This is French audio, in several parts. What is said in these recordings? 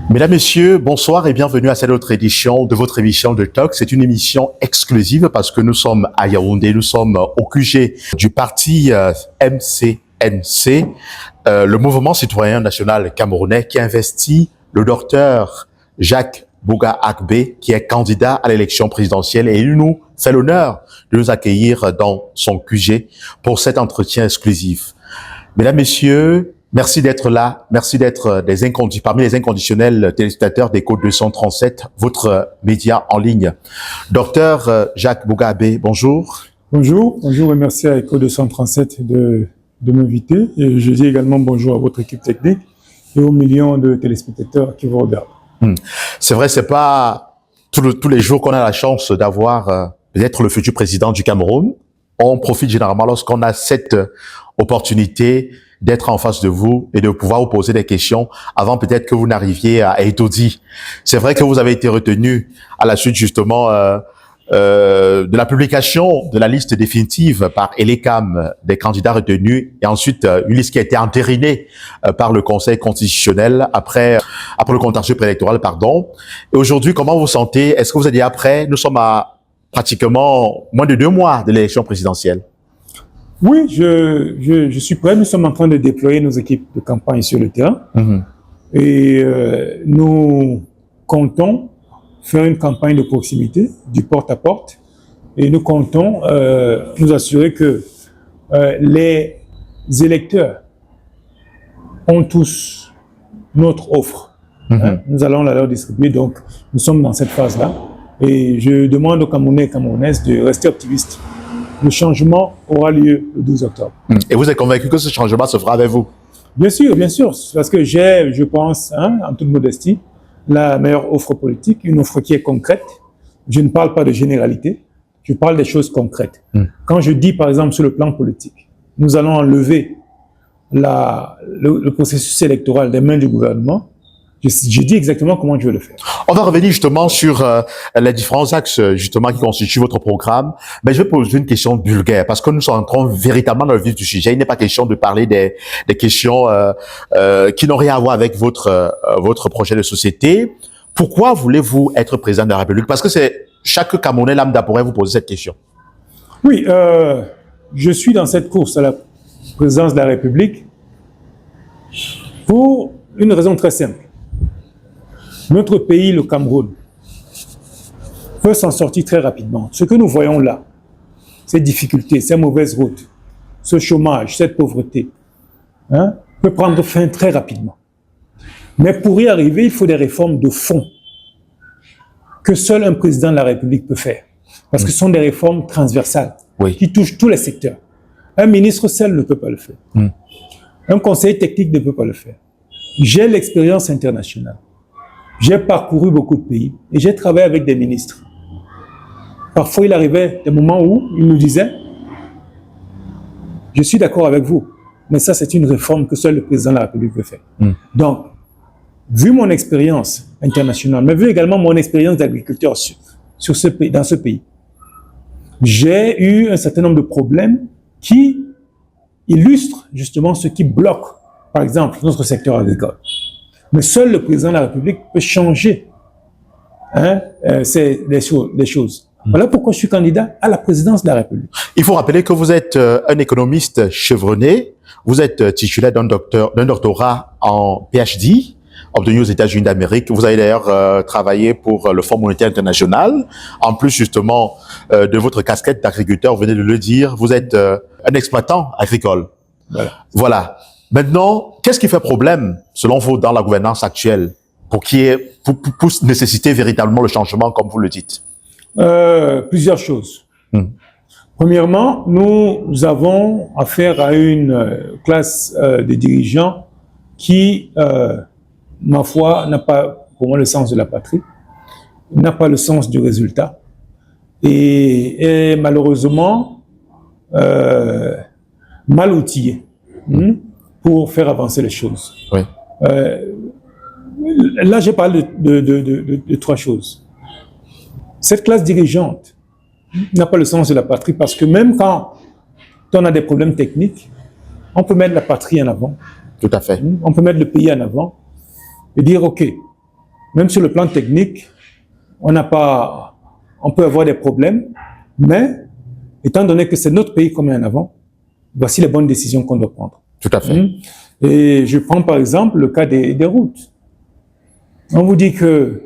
Mesdames, Messieurs, bonsoir et bienvenue à cette autre édition de votre émission de Talk. C'est une émission exclusive parce que nous sommes à Yaoundé, nous sommes au QG du parti MCNC, le mouvement citoyen national camerounais qui investit le docteur Jacques Bouga Akbé, qui est candidat à l'élection présidentielle, et il nous fait l'honneur de nous accueillir dans son QG pour cet entretien exclusif. Mesdames, Messieurs, merci d'être là. Merci d'être parmi les inconditionnels téléspectateurs d'Echo 237, votre média en ligne. Docteur Jacques Bouga Akbé, bonjour. Bonjour et merci à Echo 237 de m'inviter. Et je dis également bonjour à votre équipe technique et aux millions de téléspectateurs qui vous regardent. C'est vrai, c'est pas tous les jours qu'on a la chance d'avoir d'être le futur président du Cameroun. On profite généralement lorsqu'on a cette opportunité d'être en face de vous et de pouvoir vous poser des questions avant peut-être que vous n'arriviez à Etodi. C'est vrai que vous avez été retenu à la suite justement de la publication de la liste définitive par Elecam des candidats retenus et ensuite une liste qui a été entérinée par le Conseil constitutionnel après le contentieux préélectoral, pardon. Et aujourd'hui, comment vous vous sentez? Est-ce que vous êtes déjà prêt? Nous sommes à pratiquement moins de 2 mois de l'élection présidentielle. Oui, je suis prêt. Nous sommes en train de déployer nos équipes de campagne sur le terrain. Et nous comptons faire une campagne de proximité, du porte-à-porte. Et nous comptons nous assurer que les électeurs ont tous notre offre. Nous allons la leur distribuer. Donc, nous sommes dans cette phase-là. Et je demande aux Camerounais et Camerounaises de rester optimistes. Le changement aura lieu le 12 octobre. Et vous êtes convaincu que ce changement se fera avec vous? Bien sûr, parce que j'ai, je pense, en toute modestie, la meilleure offre politique, une offre qui est concrète. Je ne parle pas de généralité, je parle des choses concrètes. Quand je dis, par exemple, sur le plan politique, nous allons enlever le processus électoral des mains du gouvernement, je dis exactement comment je veux le faire. On va revenir justement sur les différents axes justement qui constituent votre programme. Mais je vais poser une question vulgaire parce que nous sommes entrons véritablement dans le vif du sujet. Il n'est pas question de parler des questions qui n'ont rien à voir avec votre projet de société. Pourquoi voulez-vous être président de la République? Parce que c'est chaque Camerounais lambda pourrait vous poser cette question. Oui, je suis dans cette course à la présidence de la République pour une raison très simple. Notre pays, le Cameroun, peut s'en sortir très rapidement. Ce que nous voyons là, ces difficultés, ces mauvaises routes, ce chômage, cette pauvreté, peut prendre fin très rapidement. Mais pour y arriver, il faut des réformes de fond que seul un président de la République peut faire. Parce que ce sont des réformes transversales qui touchent tous les secteurs. Un ministre seul ne peut pas le faire. Un conseiller technique ne peut pas le faire. J'ai l'expérience internationale. J'ai parcouru beaucoup de pays et j'ai travaillé avec des ministres. Parfois, il arrivait des moments où ils nous disaient « Je suis d'accord avec vous, mais ça, c'est une réforme que seul le président de la République peut faire. » Donc, vu mon expérience internationale, mais vu également mon expérience d'agriculteur dans ce pays, j'ai eu un certain nombre de problèmes qui illustrent justement ce qui bloque, par exemple, notre secteur agricole. Mais seul le président de la République peut changer les choses. Voilà pourquoi je suis candidat à la présidence de la République. Il faut rappeler que vous êtes un économiste chevronné. Vous êtes titulaire d'un doctorat en PhD, obtenu aux États-Unis d'Amérique. Vous avez d'ailleurs travaillé pour le Fonds monétaire international. En plus, justement, de votre casquette d'agriculteur, vous venez de le dire, vous êtes un exploitant agricole. Voilà. Maintenant, qu'est-ce qui fait problème, selon vous, dans la gouvernance actuelle, pour nécessiter véritablement le changement, comme vous le dites? Plusieurs choses. Premièrement, nous avons affaire à une classe de dirigeants qui, ma foi, n'a pas, pour moi, le sens de la patrie, n'a pas le sens du résultat, et malheureusement mal outillés. Pour faire avancer les choses. Là, j'ai parlé de 3 choses. Cette classe dirigeante n'a pas le sens de la patrie parce que même quand on a des problèmes techniques, on peut mettre la patrie en avant. Tout à fait. On peut mettre le pays en avant et dire, OK, Même sur le plan technique, on peut avoir des problèmes, mais étant donné que c'est notre pays qu'on met en avant, voici les bonnes décisions qu'on doit prendre. Tout à fait. Et je prends par exemple le cas des routes. On vous dit que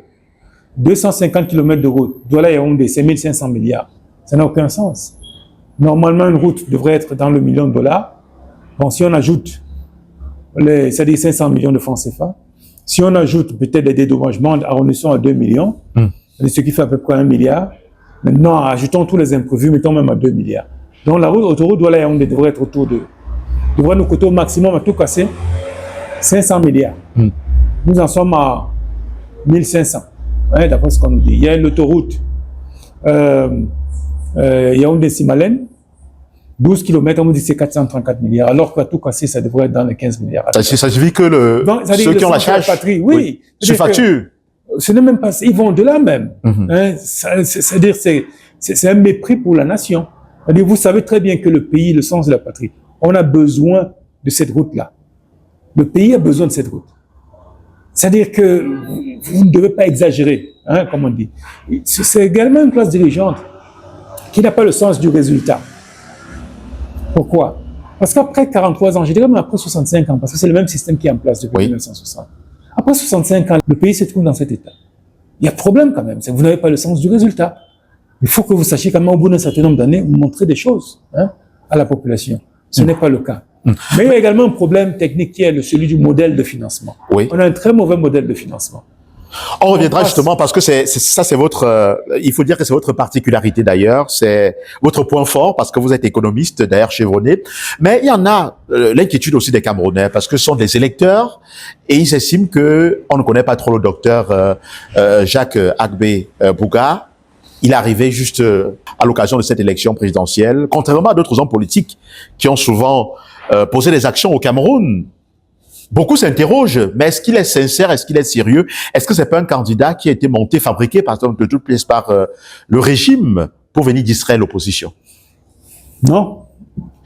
250 km de route, Douala-Yaoundé, c'est 1500 milliards. Ça n'a aucun sens. Normalement, une route devrait être dans le million de dollars. Bon, si on ajoute, c'est-à-dire 500 millions de francs CFA, si on ajoute peut-être des dédommagements, arrondissons à 2 millions, ce qui fait à peu près 1 milliard. Maintenant, ajoutons tous les imprévus, mettons même à 2 milliards. Donc la autoroute Douala-Yaoundé devrait être devrait nous coûter au maximum, à tout casser, 500 milliards. Nous en sommes à 1500, hein, d'après ce qu'on nous dit. Il y a l'autoroute Yaoundé-Simalène, 12 km, on nous dit que c'est 434 milliards, alors qu'à tout casser, ça devrait être dans les 15 milliards. Ça signifie que ceux qui ont la charge, oui, se facturent. Ce n'est même pas ça, ils vont de là même. Hein, c'est-à-dire c'est un mépris pour la nation. C'est-à-dire, vous savez très bien que le pays, le sens de la patrie, on a besoin de cette route-là. Le pays a besoin de cette route. C'est-à-dire que vous ne devez pas exagérer, hein, comme on dit. C'est également une classe dirigeante qui n'a pas le sens du résultat. Pourquoi? Parce qu'après 43 ans, je dirais même après 65 ans, parce que c'est le même système qui est en place depuis 1960. Après 65 ans, le pays se trouve dans cet état. Il y a problème quand même, c'est que vous n'avez pas le sens du résultat. Il faut que vous sachiez quand même, au bout d'un certain nombre d'années, vous montrez des choses, hein, à la population. Ce n'est pas le cas. Mais il y a également un problème technique qui est celui du modèle de financement. On a un très mauvais modèle de financement. On reviendra justement parce que c'est votre, il faut dire que c'est votre particularité d'ailleurs, c'est votre point fort parce que vous êtes économiste d'ailleurs chevronné. Mais il y en a l'inquiétude aussi des Camerounais parce que ce sont des électeurs et ils estiment que on ne connaît pas trop le docteur Jacques Agbé Bouga. Il est arrivé juste à l'occasion de cette élection présidentielle, contrairement à d'autres hommes politiques qui ont souvent posé des actions au Cameroun. Beaucoup s'interrogent, mais est-ce qu'il est sincère, est-ce qu'il est sérieux? Est-ce que c'est pas un candidat qui a été monté, fabriqué par exemple de toutes pièces par le régime pour venir distraire l'opposition? Non.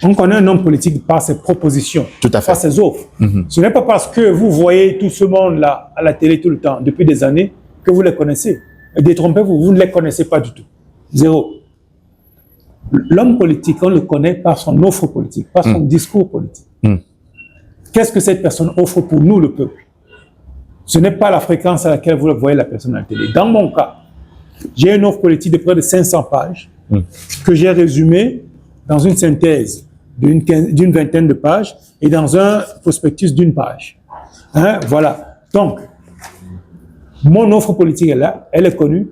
On connaît un homme politique par ses propositions, tout à fait, par ses offres. Ce n'est pas parce que vous voyez tout ce monde-là à la télé tout le temps, depuis des années, que vous les connaissez. Détrompez-vous, vous ne les connaissez pas du tout. Zéro. L'homme politique, on le connaît par son offre politique, par son discours politique. Qu'est-ce que cette personne offre pour nous, le peuple? Ce n'est pas la fréquence à laquelle vous voyez la personne à la télé. Dans mon cas, j'ai une offre politique de près de 500 pages que j'ai résumée dans une synthèse d'une vingtaine de pages et dans un prospectus d'une page. Hein? Voilà. Donc, mon offre politique est là, elle est connue.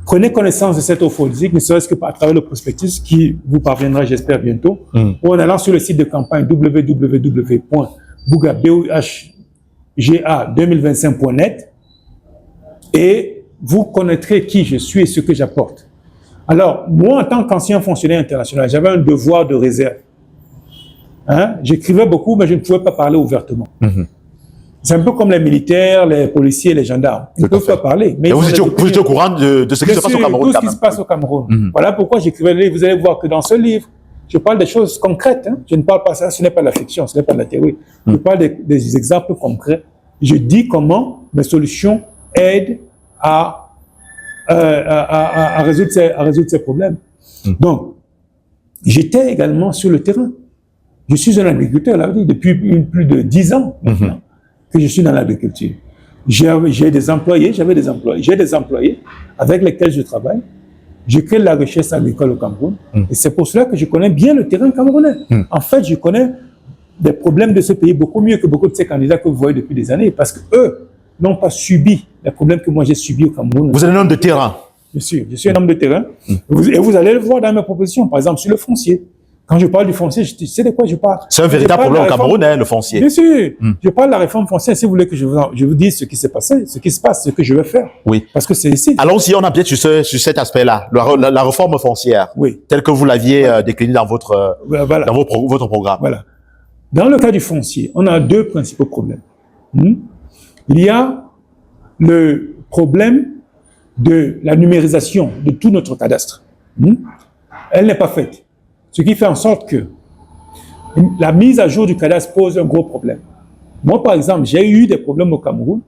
Prenez connaissance de cette offre politique, ne serait-ce que à travers le prospectus qui vous parviendra, j'espère, bientôt, ou en allant sur le site de campagne www.bouga2025.net et vous connaîtrez qui je suis et ce que j'apporte. Alors, moi, en tant qu'ancien fonctionnaire international, j'avais un devoir de réserve. Hein? J'écrivais beaucoup, mais je ne pouvais pas parler ouvertement. C'est un peu comme les militaires, les policiers, les gendarmes. Ils ne peuvent pas parler. Mais vous étiez au courant de ce qui se passe au Cameroun. Tout ce qui se passe au Cameroun. Voilà pourquoi j'écrivais le livre. Vous allez voir que dans ce livre, je parle des choses concrètes. Hein. Je ne parle pas ça, ce n'est pas de la fiction, ce n'est pas de la théorie. Je parle des exemples concrets. Je dis comment mes solutions aident à résoudre ces problèmes. Donc, j'étais également sur le terrain. Je suis un agriculteur, là, depuis plus de 10 ans maintenant. Que je suis dans l'agriculture. J'ai des employés, j'ai des employés avec lesquels je travaille. Je crée de la recherche agricole au Cameroun. Et c'est pour cela que je connais bien le terrain camerounais. En fait, je connais des problèmes de ce pays beaucoup mieux que beaucoup de ces candidats que vous voyez depuis des années, parce qu'eux n'ont pas subi les problèmes que moi j'ai subis au Cameroun. Vous êtes un homme de terrain. Je suis un homme de terrain. Et vous allez le voir dans mes propositions, par exemple sur le foncier. Quand je parle du foncier, je sais de quoi je parle. C'est un véritable problème au Cameroun, hein, le foncier. Bien sûr. Je parle de la réforme foncière. Si vous voulez que je vous dise ce qui s'est passé, ce qui se passe, ce que je vais faire. Oui. Parce que c'est ici. Allons-y, on a peut-être sur cet aspect-là, la réforme foncière. Oui. Telle que vous l'aviez déclinée dans votre programme. Voilà. Dans le cas du foncier, on a deux principaux problèmes. Il y a le problème de la numérisation de tout notre cadastre. Elle n'est pas faite. Ce qui fait en sorte que la mise à jour du cadastre pose un gros problème. Moi, par exemple, j'ai eu des problèmes au Cameroun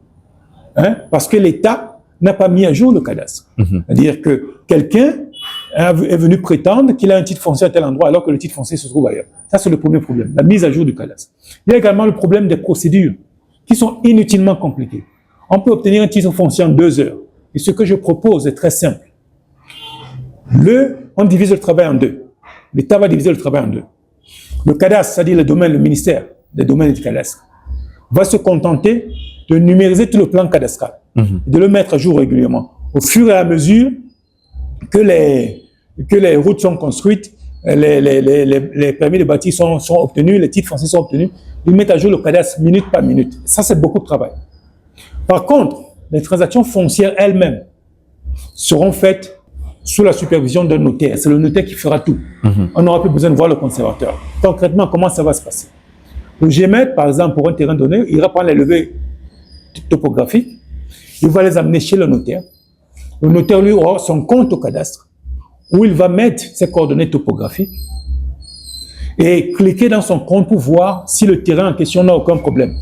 Hein, parce que l'État n'a pas mis à jour le cadastre. C'est-à-dire que quelqu'un est venu prétendre qu'il a un titre foncier à tel endroit alors que le titre foncier se trouve ailleurs. Ça, c'est le premier problème, la mise à jour du cadastre. Il y a également le problème des procédures qui sont inutilement compliquées. On peut obtenir un titre foncier en 2 heures. Et ce que je propose est très simple. On divise le travail en 2. L'État va diviser le travail en 2. Le cadastre, c'est-à-dire le domaine, le ministère des domaines du cadastre, va se contenter de numériser tout le plan cadastral, de le mettre à jour régulièrement. Au fur et à mesure que les routes sont construites, les permis de bâtir sont obtenus, les titres fonciers sont obtenus, ils mettent à jour le cadastre minute par minute. Ça, c'est beaucoup de travail. Par contre, les transactions foncières elles-mêmes seront faites sous la supervision d'un notaire. C'est le notaire qui fera tout. On n'aura plus besoin de voir le conservateur. Concrètement, comment ça va se passer? Le GMET, par exemple, pour un terrain donné, il va prendre les levées topographiques, il va les amener chez le notaire. Le notaire, lui, aura son compte au cadastre, où il va mettre ses coordonnées topographiques et cliquer dans son compte pour voir si le terrain en question n'a aucun problème.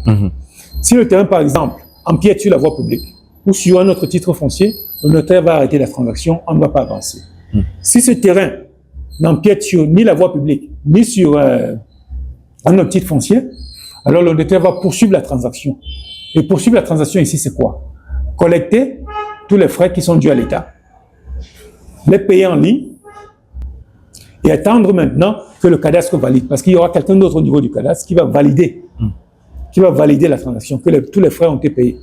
Si le terrain, par exemple, empiète sur la voie publique ou sur un autre titre foncier, le notaire va arrêter la transaction, on ne va pas avancer. Si ce terrain n'empiète sur ni la voie publique, ni sur un autre titre foncier, alors le notaire va poursuivre la transaction. Et poursuivre la transaction ici, c'est quoi? Collecter tous les frais qui sont dus à l'État, les payer en ligne et attendre maintenant que le cadastre valide. Parce qu'il y aura quelqu'un d'autre au niveau du cadastre qui va valider, la transaction, que tous les frais ont été payés.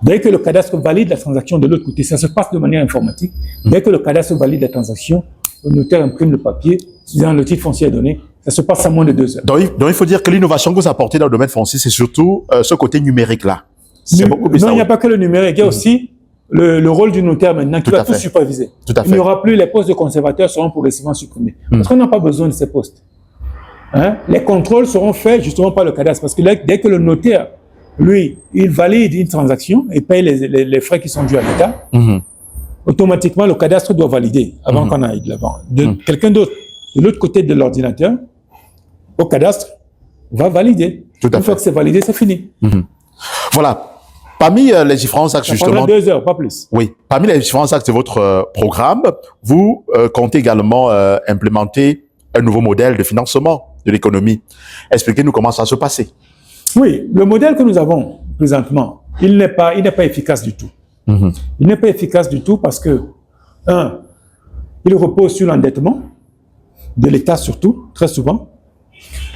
Dès que le cadastre valide la transaction de l'autre côté, ça se passe de manière informatique. Dès que le cadastre valide la transaction, le notaire imprime le papier, disant le titre foncier est donné. Ça se passe à moins de 2 heures. Donc il faut dire que l'innovation que vous apportez dans le domaine foncier, c'est surtout ce côté numérique-là. C'est beaucoup plus non, il n'y a pas que le numérique. Il y a aussi le rôle du notaire maintenant qui va tout superviser. Il n'y aura plus les postes de conservateurs seront progressivement supprimés. Parce qu'on n'a pas besoin de ces postes. Hein? Les contrôles seront faits justement par le cadastre. Parce que dès que le notaire, lui, il valide une transaction et paye les frais qui sont dus à l'État, automatiquement le cadastre doit valider avant qu'on aille de l'avant. Quelqu'un d'autre, de l'autre côté de l'ordinateur, au cadastre, va valider. Une fois que c'est validé, c'est fini. Voilà. Parmi les différents axes, justement... 2 heures, pas plus. Oui. Parmi les différents axes de votre programme, vous comptez également implémenter un nouveau modèle de financement de l'économie. Expliquez-nous comment ça va se passer. Oui. Le modèle que nous avons présentement, il n'est pas efficace du tout. Il n'est pas efficace du tout parce que, il repose sur l'endettement de l'État surtout, très souvent.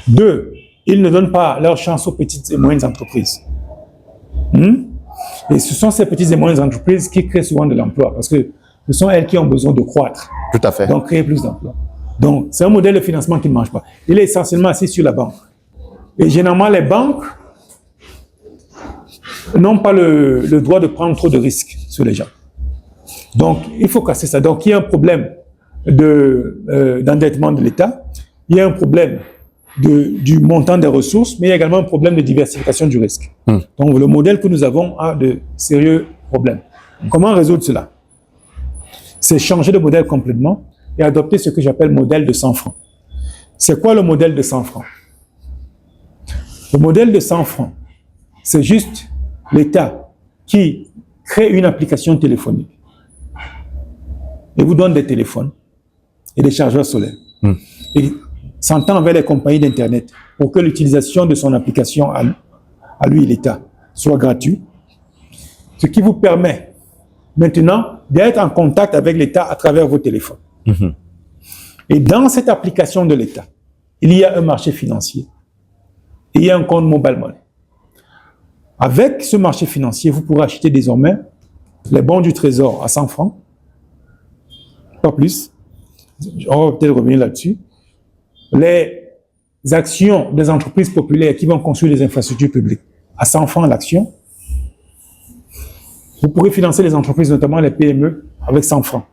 2, il ne donne pas leur chance aux petites et moyennes entreprises. Et ce sont ces petites et moyennes entreprises qui créent souvent de l'emploi parce que ce sont elles qui ont besoin de croître. Tout à fait. Donc, créer plus d'emplois. Donc, c'est un modèle de financement qui ne marche pas. Il est essentiellement assis sur la banque. Et généralement, les banques n'ont pas le droit de prendre trop de risques sur les gens. Donc, il faut casser ça. Donc, il y a un problème d'endettement de l'État. Il y a un problème du montant des ressources, mais il y a également un problème de diversification du risque. Donc, le modèle que nous avons a de sérieux problèmes. Comment résoudre cela? C'est changer de modèle complètement et adopter ce que j'appelle modèle de 100 francs. C'est quoi le modèle de 100 francs? Le modèle de 100 francs, c'est juste l'État qui crée une application téléphonique et vous donne des téléphones et des chargeurs solaires. Et s'entend avec les compagnies d'Internet pour que l'utilisation de son application à lui, l'État, soit gratuite. Ce qui vous permet maintenant d'être en contact avec l'État à travers vos téléphones. Et dans cette application de l'État, il y a un marché financier. Et il y a un compte mobile money. Avec ce marché financier, vous pourrez acheter désormais les bons du Trésor à 100 francs. Pas plus. On va peut-être revenir là-dessus. Les actions des entreprises populaires qui vont construire les infrastructures publiques à 100 francs l'action. Vous pourrez financer les entreprises, notamment les PME, avec 100 francs.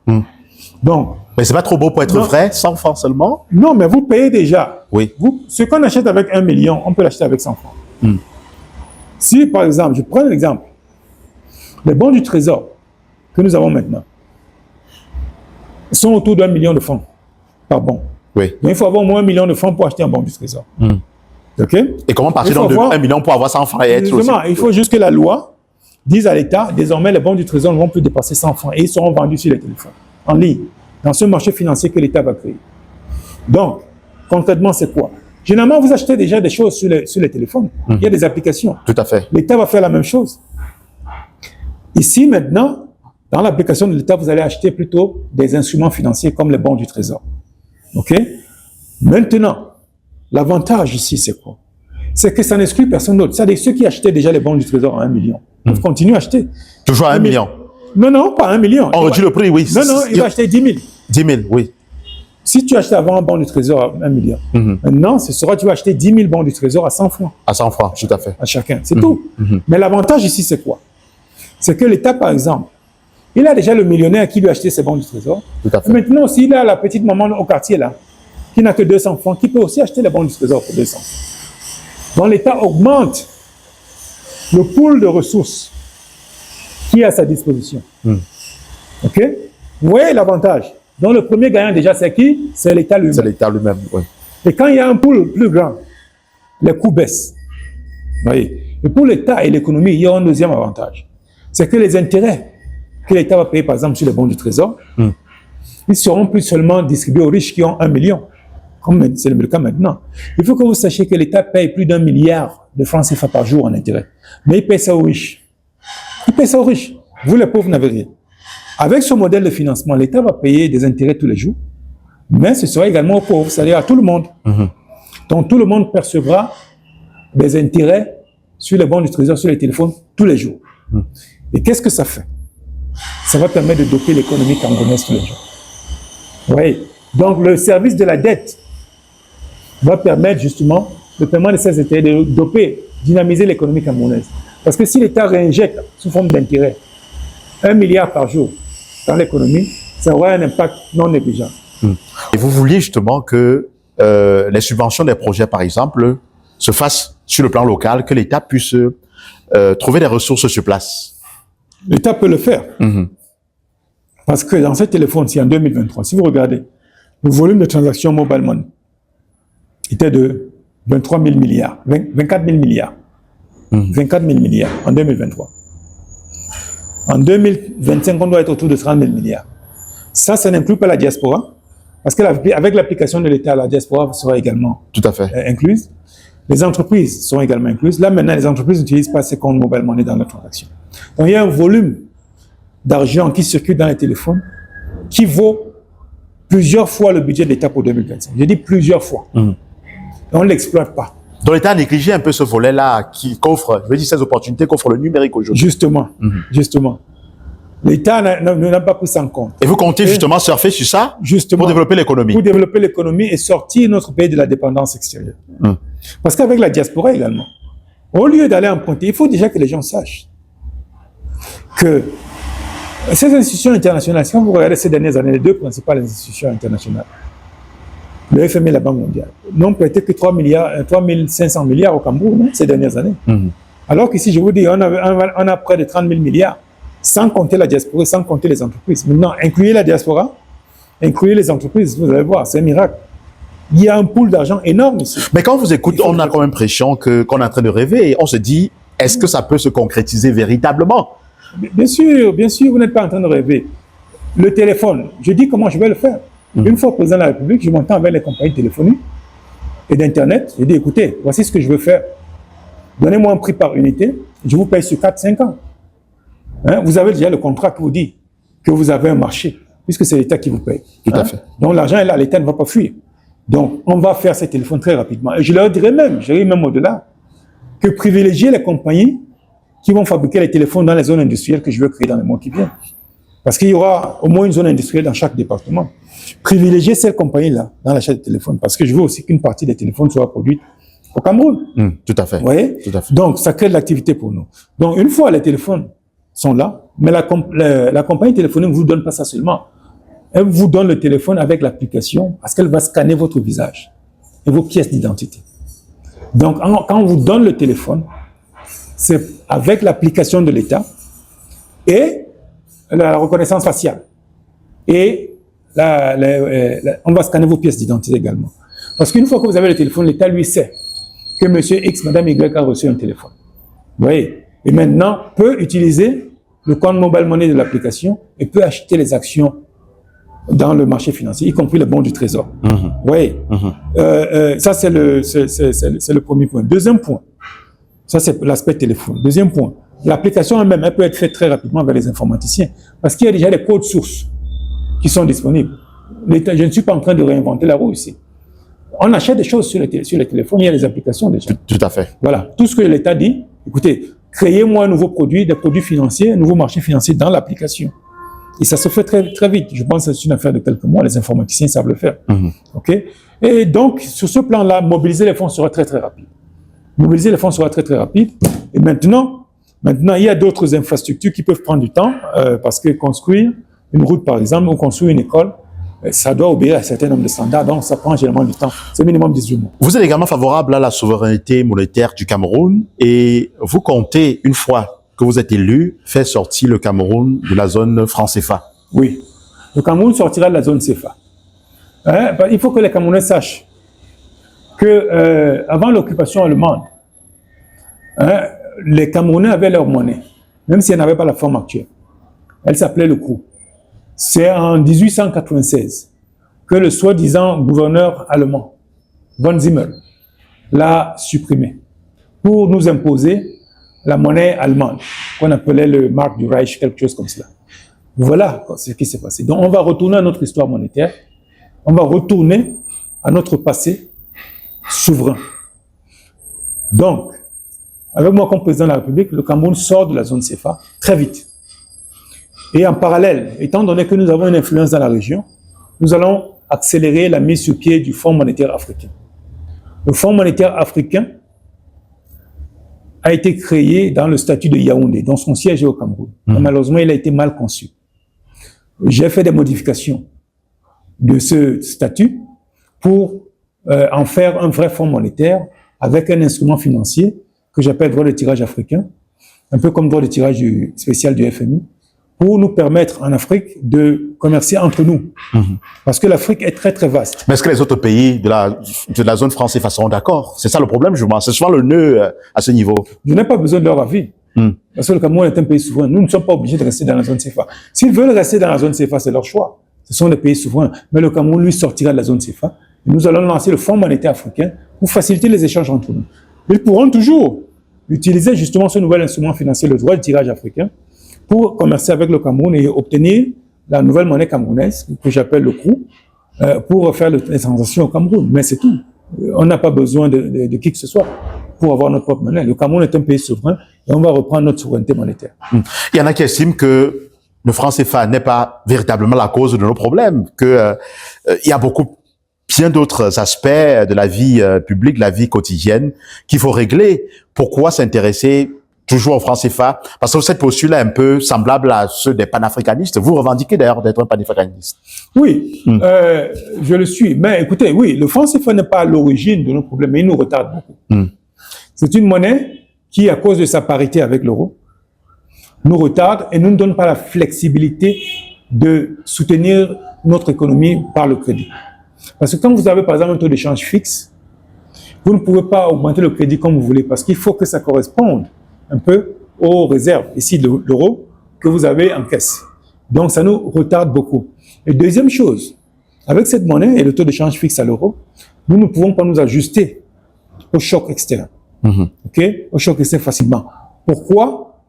Donc, mais c'est pas trop beau pour être vrai, 100 francs seulement? Non, mais vous payez déjà. Oui. Ce qu'on achète avec 1 million, on peut l'acheter avec 100 francs. Si, par exemple, je prends un exemple, les bons du Trésor que nous avons maintenant sont autour d'1 million de francs par bon. Oui. Donc, il faut avoir au moins 1 million de francs pour acheter un bon du Trésor. OK? Et comment partir de 1 million pour avoir 100 francs et être justement, il faut juste que la loi disent à l'État, désormais, les bons du Trésor ne vont plus dépasser 100 francs et ils seront vendus sur les téléphones, en ligne, dans ce marché financier que l'État va créer. Donc, concrètement, c'est quoi? Généralement, vous achetez déjà des choses sur les téléphones. Il y a des applications. Tout à fait. L'État va faire la même chose. Ici, maintenant, dans l'application de l'État, vous allez acheter plutôt des instruments financiers comme les bons du Trésor. OK? Maintenant, l'avantage ici, c'est quoi? C'est que ça n'exclut personne d'autre. C'est-à-dire ceux qui achetaient déjà les bons du Trésor à 1 million, ils continuent à acheter. Toujours à 1 million. Non, non, pas 1 million. On réduit le prix, oui. Non, non, il va acheter 10 000. 10 000, oui. Si tu achetais avant un bon du Trésor à 1 million, maintenant, ce sera tu vas acheter 10 000 bons du Trésor à 100 francs. À 100 francs, tout à fait. À chacun, c'est tout. Mais l'avantage ici, c'est quoi? C'est que l'État, par exemple, il a déjà le millionnaire qui lui a acheté ses bons du Trésor. Tout à fait. Maintenant, s'il a la petite maman au quartier, là, qui n'a que 200 francs, qui peut aussi acheter les bons du Trésor pour 200. Donc, l'État augmente le pool de ressources qui est à sa disposition. OK? Vous voyez l'avantage. Donc, le premier gagnant, déjà, c'est qui? C'est l'État lui-même. C'est l'État lui-même, oui. Et quand il y a un pool plus grand, les coûts baissent. Vous voyez? Et pour l'État et l'économie, il y a un deuxième avantage. C'est que les intérêts que l'État va payer, par exemple, sur les bons du Trésor, ils seront plus seulement distribués aux riches qui ont 1 million, comme c'est le cas maintenant. Il faut que vous sachiez que l'État paye plus d'1 milliard de francs CFA par jour en intérêt. Mais il paye ça aux riches. Il paye ça aux riches. Vous, les pauvres, n'avez rien. Avec ce modèle de financement, l'État va payer des intérêts tous les jours, mais ce sera également aux pauvres, c'est-à-dire à tout le monde. Donc, tout le monde percevra des intérêts sur les bons du Trésor, sur les téléphones, tous les jours. Et qu'est-ce que ça fait? Ça va permettre de doper l'économie camerounaise tous les jours. Vous voyez? Donc, le service de la dette va permettre justement le paiement de ces intérêts, de doper, dynamiser l'économie camerounaise. Parce que si l'État réinjecte sous forme d'intérêt 1 milliard par jour dans l'économie, ça aura un impact non négligeable. Et vous vouliez justement que les subventions des projets, par exemple, se fassent sur le plan local, que l'État puisse trouver des ressources sur place. L'État peut le faire. Parce que dans ces téléphones-ci, en 2023, si vous regardez, le volume de transactions mobile money était de 23 000 milliards, 24 000 milliards. 24 000 milliards en 2023. En 2025, on doit être autour de 30 000 milliards. Ça n'inclut pas la diaspora, parce qu'avec l'application de l'État, la diaspora sera également Tout à fait. incluse. Les entreprises sont également incluses. Là, maintenant, les entreprises n'utilisent pas ces comptes mobile money dans leurs transactions. Donc, il y a un volume d'argent qui circule dans les téléphones qui vaut plusieurs fois le budget de l'État pour 2025. Je dis plusieurs fois. Et on ne l'exploite pas. Donc l'État a négligé un peu ce volet-là qu'offre, je veux dire, ces opportunités qu'offre le numérique aujourd'hui. Justement, justement. L'État n'a pas pris ça en compte. Et vous comptez justement surfer sur ça justement, pour développer l'économie. Pour développer l'économie et sortir notre pays de la dépendance extérieure. Parce qu'avec la diaspora également, au lieu d'aller emprunter, il faut déjà que les gens sachent que ces institutions internationales, quand vous regardez ces dernières années, les deux principales institutions internationales, le FMI et la Banque mondiale, n'ont prêté que 3 500 milliards au Cameroun ces dernières années. Alors qu'ici, je vous dis, on a près de 30 000 milliards, sans compter la diaspora, sans compter les entreprises. Maintenant, incluez la diaspora, incluez les entreprises, vous allez voir, c'est un miracle. Il y a un pool d'argent énorme ici. Mais quand on vous écoute, on a comme impression qu'on est en train de rêver et on se dit, est-ce que ça peut se concrétiser véritablement? Bien sûr, vous n'êtes pas en train de rêver. Le téléphone, je dis comment je vais le faire. Une fois président de la République, je m'entends avec les compagnies téléphoniques et d'Internet. Je dis, écoutez, voici ce que je veux faire. Donnez-moi un prix par unité, je vous paye sur 4-5 ans. Vous avez déjà le contrat qui vous dit que vous avez un marché, puisque c'est l'État qui vous paye. Tout à fait. Donc l'argent est là, l'État ne va pas fuir. Donc on va faire ces téléphones très rapidement. Et je leur dirais même, j'irai même au-delà, que privilégier les compagnies qui vont fabriquer les téléphones dans les zones industrielles que je veux créer dans les mois qui viennent. Parce qu'il y aura au moins une zone industrielle dans chaque département. Privilégier ces compagnies-là dans l'achat de téléphones, parce que je veux aussi qu'une partie des téléphones soit produite au Cameroun. Tout à fait. Vous voyez? Tout à fait. Donc ça crée de l'activité pour nous. Donc une fois les téléphones sont là, mais la compagnie téléphonique ne vous donne pas ça seulement. Elle vous donne le téléphone avec l'application parce qu'elle va scanner votre visage et vos pièces d'identité. Donc, quand on vous donne le téléphone, c'est avec l'application de l'État et la reconnaissance faciale. Et on va scanner vos pièces d'identité également. Parce qu'une fois que vous avez le téléphone, l'État lui sait que monsieur X, madame Y a reçu un téléphone. Vous voyez? et maintenant peut utiliser le compte mobile money de l'application et peut acheter les actions dans le marché financier, y compris les bons du trésor. Oui. Ça, c'est le premier point. Deuxième point, ça, c'est l'aspect téléphone. Deuxième point, l'application elle-même, elle peut être faite très rapidement vers les informaticiens parce qu'il y a déjà des codes sources qui sont disponibles. Je ne suis pas en train de réinventer la roue ici. On achète des choses sur les téléphones, il y a des applications déjà. Tout à fait. Voilà, tout ce que l'État dit, écoutez, créez-moi un nouveau produit, des produits financiers, un nouveau marché financier dans l'application. Et ça se fait très, très vite. Je pense que c'est une affaire de quelques mois, les informaticiens savent le faire. OK? Et donc, sur ce plan-là, mobiliser les fonds sera très, très rapide. Mobiliser les fonds sera très, très rapide. Et maintenant, il y a d'autres infrastructures qui peuvent prendre du temps, parce que construire une route, par exemple, ou construire une école, ça doit obéir à un certain nombre de standards, donc ça prend généralement du temps. C'est minimum 18 mois. Vous êtes également favorable à la souveraineté monétaire du Cameroun et vous comptez, une fois que vous êtes élu, faire sortir le Cameroun de la zone franc CFA. Oui. Le Cameroun sortira de la zone CFA. Il faut que les Camerounais sachent que avant l'occupation allemande, les Camerounais avaient leur monnaie, même si elle n'avait pas la forme actuelle. Elle s'appelait le CRU. C'est en 1896 que le soi-disant gouverneur allemand, von Zimmel, l'a supprimé pour nous imposer la monnaie allemande, qu'on appelait le Mark du Reich, quelque chose comme cela. Voilà ce qui s'est passé. Donc on va retourner à notre histoire monétaire, on va retourner à notre passé souverain. Donc, avec moi comme président de la République, le Cameroun sort de la zone CFA très vite. Et en parallèle, étant donné que nous avons une influence dans la région, nous allons accélérer la mise sur pied du Fonds monétaire africain. Le Fonds monétaire africain a été créé dans le statut de Yaoundé, dont son siège est au Cameroun. Malheureusement, il a été mal conçu. J'ai fait des modifications de ce statut pour en faire un vrai fonds monétaire avec un instrument financier que j'appelle droit de tirage africain, un peu comme droit de tirage spécial du FMI, pour nous permettre en Afrique de commercer entre nous. Parce que l'Afrique est très très vaste. Mais est-ce que les autres pays de la zone franc CFA seront d'accord? C'est ça le problème, je pense. C'est souvent le nœud à ce niveau. Je n'ai pas besoin de leur avis. Parce que le Cameroun est un pays souverain. Nous ne sommes pas obligés de rester dans la zone CFA. S'ils veulent rester dans la zone CFA, c'est leur choix. Ce sont des pays souverains. Mais le Cameroun, lui, sortira de la zone CFA. Et nous allons lancer le Fonds monétaire africain pour faciliter les échanges entre nous. Ils pourront toujours utiliser justement ce nouvel instrument financier, le droit de tirage africain, pour commercer avec le Cameroun et obtenir la nouvelle monnaie camerounaise, que j'appelle le CRU, pour faire les transactions au Cameroun. Mais c'est tout. On n'a pas besoin de qui que ce soit pour avoir notre propre monnaie. Le Cameroun est un pays souverain et on va reprendre notre souveraineté monétaire. Il y en a qui estiment que le franc CFA n'est pas véritablement la cause de nos problèmes, que il y a bien d'autres aspects de la vie publique, de la vie quotidienne qu'il faut régler. Pourquoi s'intéresser toujours au franc CFA? Parce que cette posture est un peu semblable à ceux des panafricanistes. Vous revendiquez d'ailleurs d'être un panafricaniste. Oui, je le suis. Mais écoutez, oui, le franc CFA n'est pas à l'origine de nos problèmes, mais il nous retarde beaucoup. C'est une monnaie qui, à cause de sa parité avec l'euro, nous retarde et ne nous donne pas la flexibilité de soutenir notre économie par le crédit. Parce que quand vous avez par exemple un taux d'échange fixe, vous ne pouvez pas augmenter le crédit comme vous voulez parce qu'il faut que ça corresponde un peu aux réserves, ici de l'euro, que vous avez en caisse. Donc ça nous retarde beaucoup. Et deuxième chose, avec cette monnaie et le taux d'échange fixe à l'euro, nous ne pouvons pas nous ajuster au choc externe. Okay? Au choc externe facilement. Pourquoi?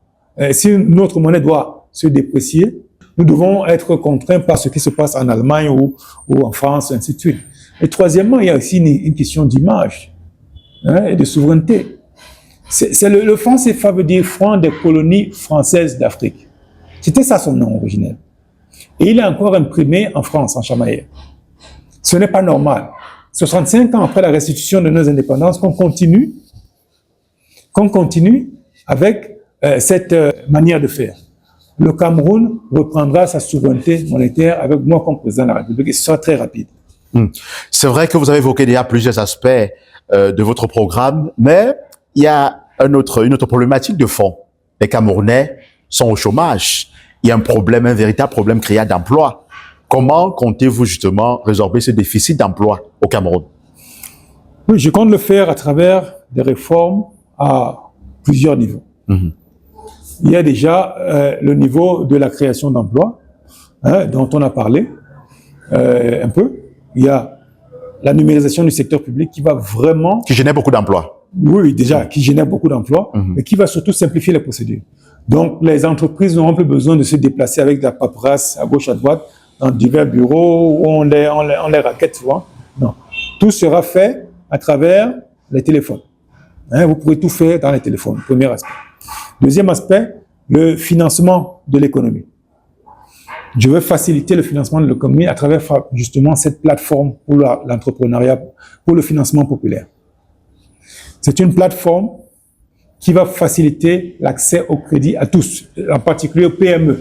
Si notre monnaie doit se déprécier, nous devons être contraints par ce qui se passe en Allemagne ou en France, ainsi de suite. Et troisièmement, il y a aussi une question d'image et de souveraineté. Le franc CFA veut dire franc des colonies françaises d'Afrique. C'était ça son nom originel. Et il est encore imprimé en France, en chamaillère. Ce n'est pas normal. 65 ans après la restitution de nos indépendances, qu'on continue avec cette manière de faire. Le Cameroun reprendra sa souveraineté monétaire avec moi comme président de la République et ce sera très rapide. C'est vrai que vous avez évoqué déjà plusieurs aspects de votre programme, mais il y a une autre problématique de fond. Les Camerounais sont au chômage. Il y a un véritable problème créé d'emploi. Comment comptez-vous justement résorber ce déficit d'emploi au Cameroun? Oui, je compte le faire à travers des réformes à plusieurs niveaux. il y a déjà le niveau de la création d'emplois, dont on a parlé un peu. Il y a la numérisation du secteur public qui va vraiment... Qui génère beaucoup d'emplois. Oui, déjà, qui génère beaucoup d'emplois, mais qui va surtout simplifier les procédures. Donc, les entreprises n'auront plus besoin de se déplacer avec de la paperasse à gauche, à droite, dans divers bureaux où on les raquette souvent. Non. Tout sera fait à travers les téléphones. Vous pourrez tout faire dans les téléphones, premier aspect. Deuxième aspect, le financement de l'économie. Je veux faciliter le financement de l'économie à travers justement cette plateforme pour l'entrepreneuriat, pour le financement populaire. C'est une plateforme qui va faciliter l'accès au crédit à tous, en particulier aux PME,